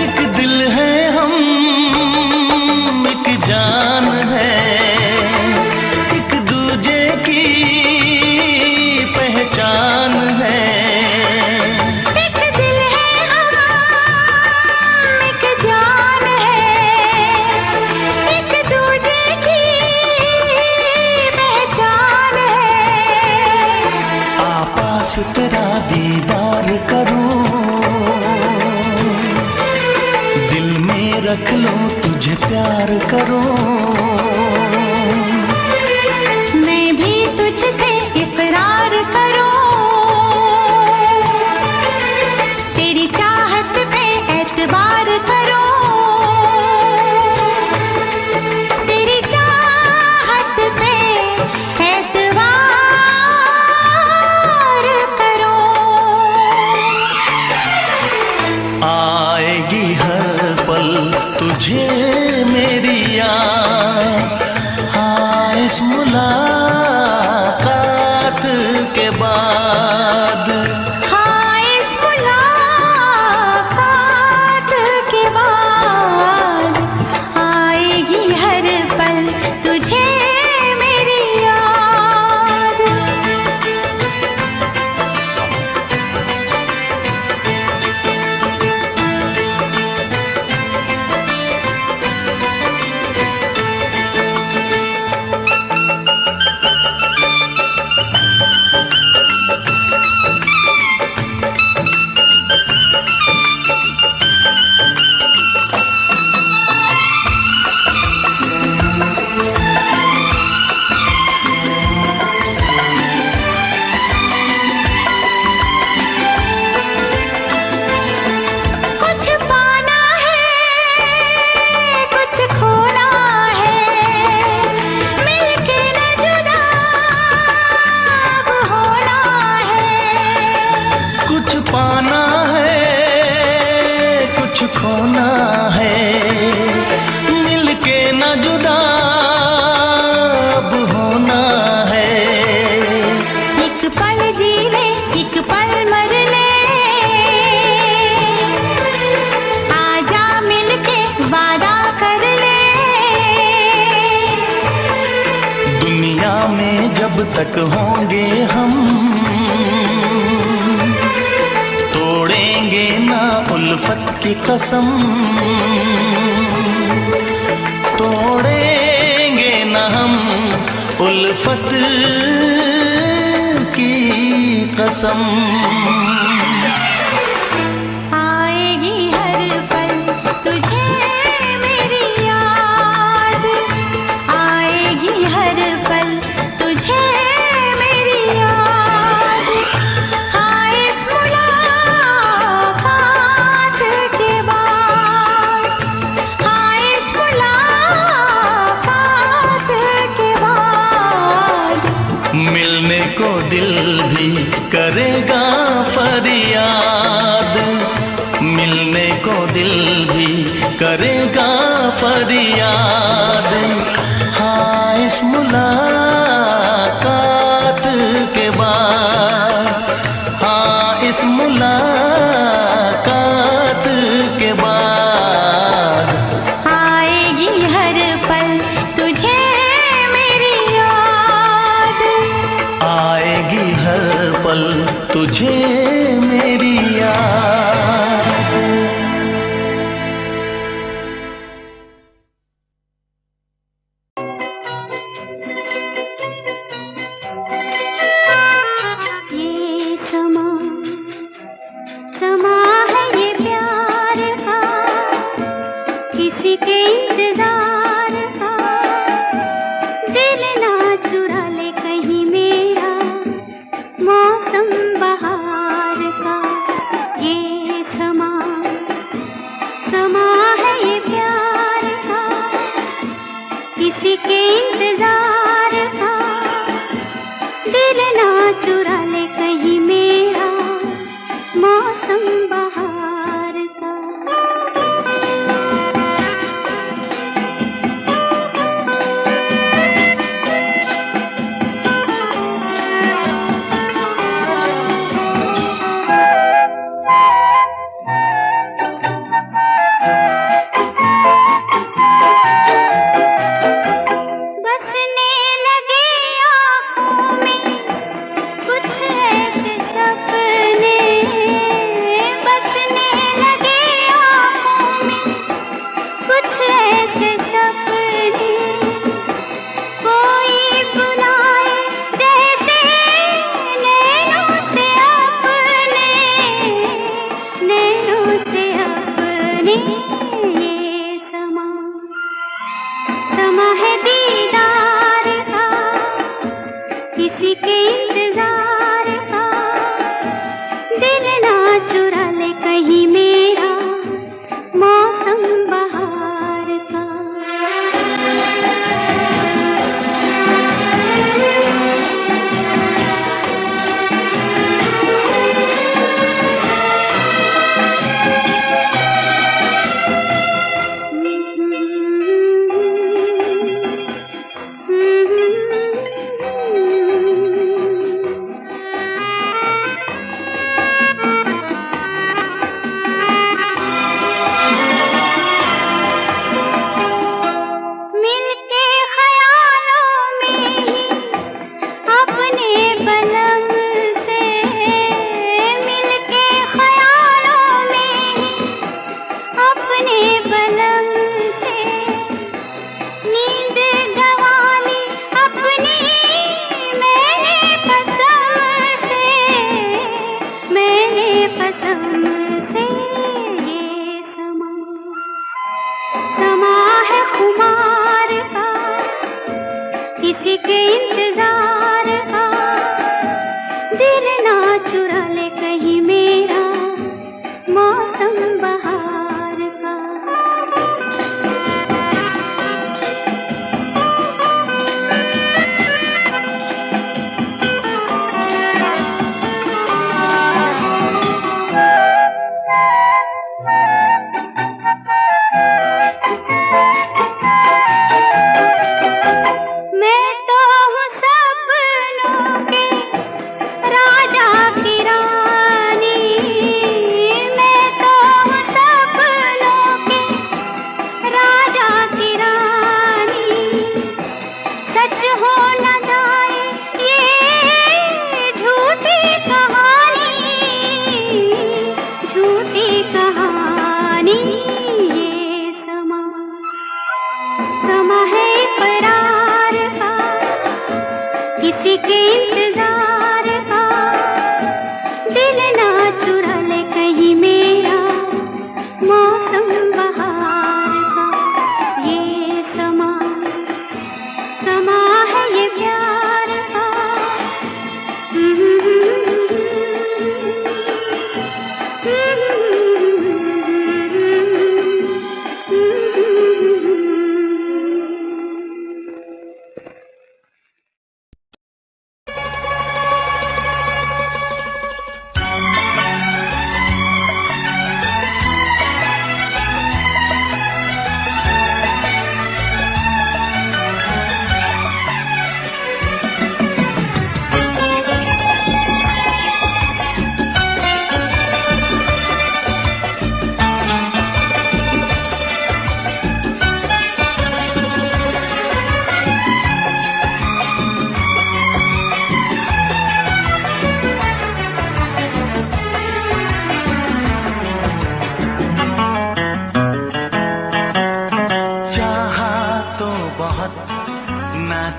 एक दिल है हम, एक जान है, एक दूजे की पहचान है। एक दिल है हम, एक जान है, एक दूजे की पहचान है। आपास तेरा दीदार करूं, दिल में रख लो तुझे प्यार करूं। मैं भी तुझसे इकरार करूं, तेरी चाहत पे एतबार करूं, तेरी चाहत पे एतबार करूं। आएगी हर पल तुझे मेरी याद, तक होंगे हम, तोड़ेंगे ना उल्फत की कसम, तोड़ेंगे ना हम उल्फत की कसम। आएगी हर पल तुझे मेरी याद, आएगी हर पल तुझे मेरी याद। हाँ इस मुलाकात के बाद, हाँ इस मुलाकात के बाद मिलने को दिल भी करेगा फरियाद, मिलने को दिल भी करेगा फरियाद। हाँ इस मुलाकात के बाद, हाँ इस मुलाकात के बाद आएगी हर पल तुझे मेरी याद, आएगी हर पल तुझे मेरी याद। ये समा समा है ये प्यार का, किसी के इंतजार का। दिल ना चुरा ले कहीं मेरा मौसम बहार का। ये समा समा है ये प्यार का, किसी के इंतजार का। दिल ना चुरा ले कहीं मेरा मौसम बहार का। बसने लगे आँखों में कुछ ऐसे सपने, बसने लगे आँखों में कुछ ऐसे सपने। कोई बुलाए जैसे नैनों से अपने, नैनों से अपने। ये समा समा है दीदार का, किसी के इंतजार का। दिल ना चुरा ले कहीं मेरा मौसम बहार का। किसी के इंतजार का, दिल ना चुरा ले कहीं मेरा मौसम बहार का। ये समा समा है ये प्यार का।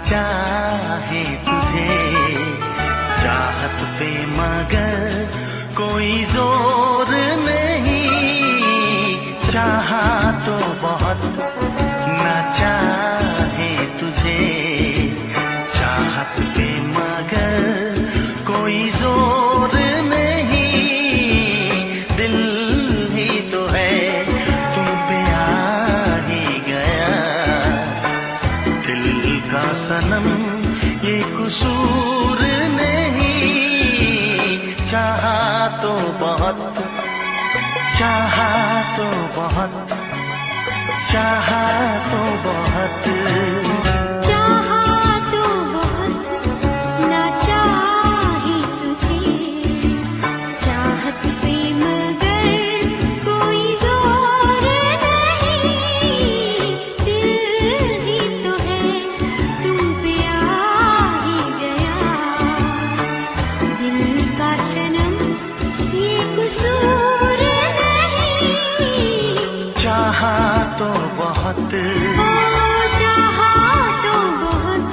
चाहे तुझे चाहत पे मगर कोई जोर नहीं, चाहा तो बहुत ना चाहे तुझे चाहत पे मगर कोई जोर नहीं, दिल ही तो है तुम पे आ ही गया, दिल का सनम ये कसूर नहीं, चाहा तो बहुत चाहा तो बहुत चाहा तो बहुत चाहा तो बहुत ना चाहे तुझे चाहत पे मगर कोई जोर नहीं, दिल ही तो है तुम पे आ ही गया, दिल का सनम ये कसूर नहीं, चाहा तो बहुत चाहा तो बहुत।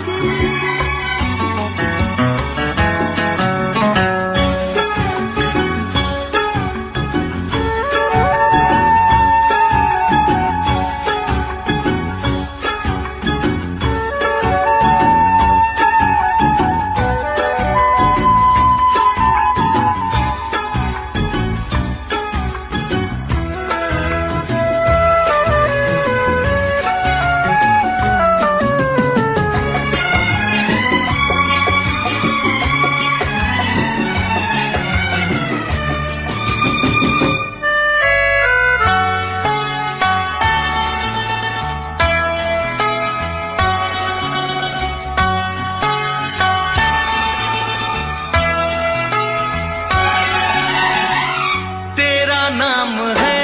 तेरा नाम है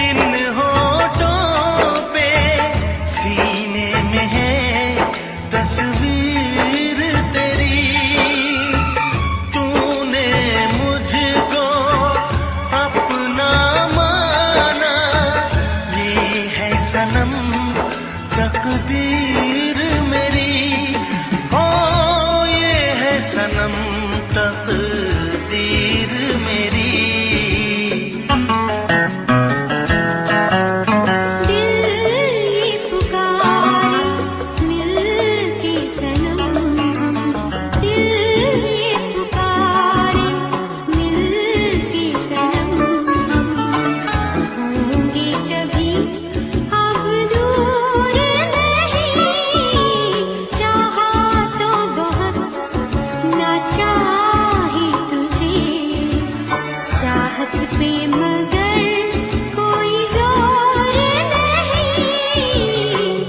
इन होठों पे, सीने में है तस्वीर तेरी, तूने मुझको अपना माना, ये है सनम तकदीर मेरी, हो ये है सनम तकदीर मेरी। दिल ये पुकारे मिल के सनम हम, दिल ये पुकारे मिल के सनम हम, होंगे कभी अब दूर नहीं, चाहा तो बहुत ना चाहे तुझे चाहत पे मगर कोई जोर नहीं,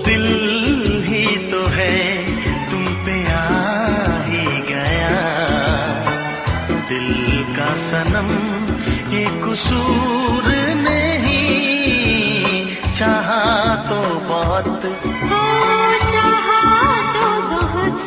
दिल ही तो है तुम पे आ ही गया, दिल का सनम ये कसूर नहीं, चाहा तो बहुत चाहा तो बहुत।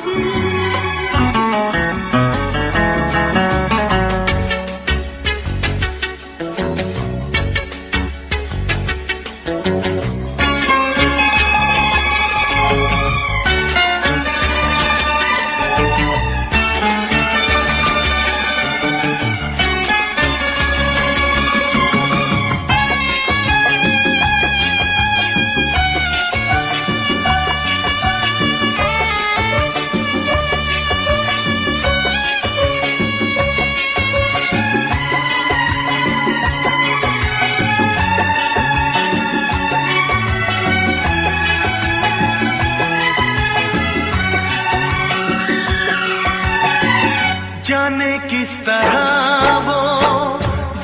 जाने किस तरह वो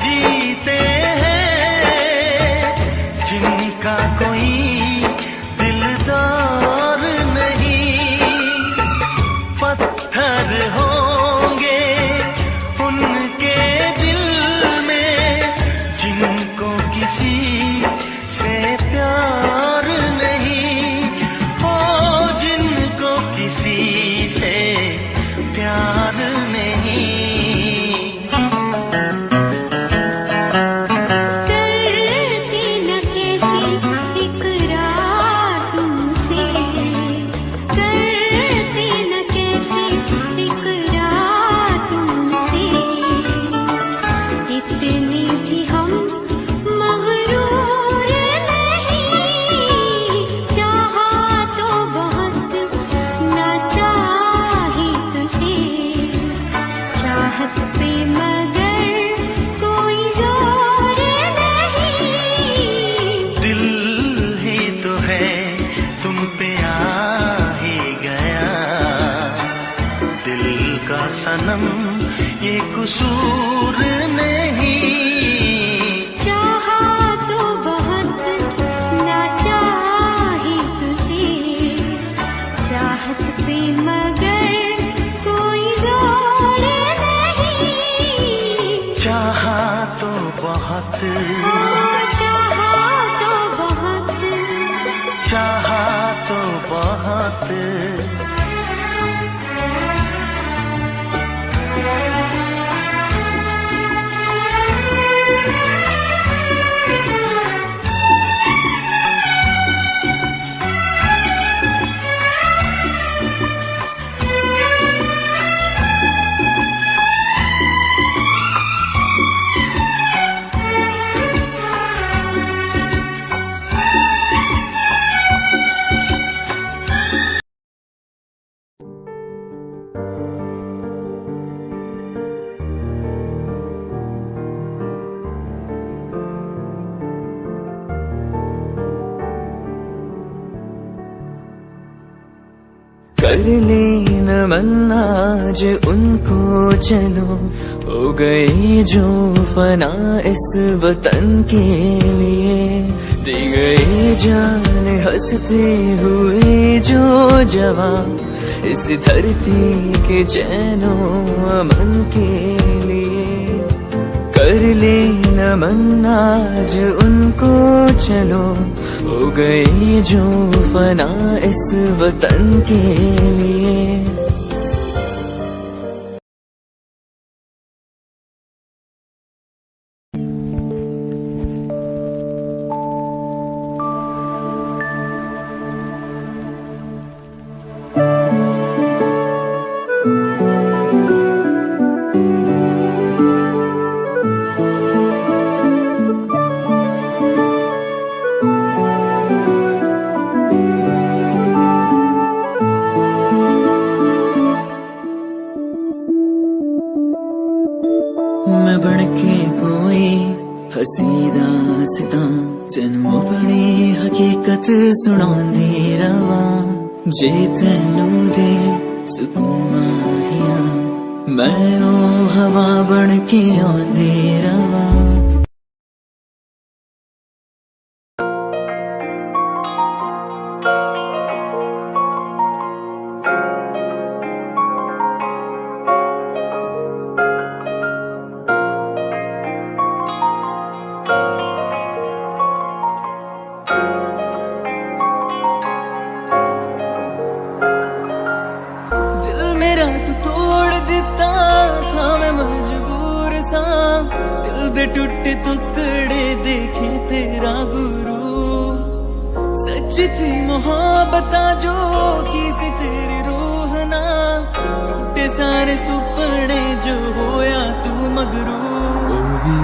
जीते हैं जिनका कोई दिलदार नहीं। पत्थर होंगे उनके दिल में जिनको किसी से प्यार नहीं। हो जिनको किसी से प्यार नहीं। करती न कैसी इकरार तुमसे, करती न कैसी इकरार तुमसे। इतनी भी हम मगरूर नहीं, चाहा तो बहुत ना चाही तुझे। चाहत पे मगर कोई जोर नहीं। दिल ही तो है तुम पे आ ही गया। दिल का सनम ये कसूर नहीं। चाहा तो बहुत ना चाही तुझे। चाहत पे मगर कोई जोर नहीं। चाहा तो बहुत, चाहा तो बहुत। चाहा तो बहुत। कर ले नमन आज उनको चलो, हो गए जो फना इस वतन के लिए। दी गई जान हंसते हुए जो जवान, इस धरती के चैनो अमन के लिए। कर ले नमन आज उनको चलो, हो गए जो फना इस वतन के लिए। मैं बनके कोई हसी दास्तां तेनू अपनी हकीकत सुनांदी रवा। जे तेनू दे सुकून माहिया, मैं ओ हवा बनके आंदी रवा। मेरा तू तोड़ दिता था, मैं मजबूर सा। दिल दे टूटे टुकड़े देखे तेरा गुरु। सच थी मोहब्बत जो की सी तेरी रूह ना, टूटे सारे सुपने जो होया तू मगरू। ओ भी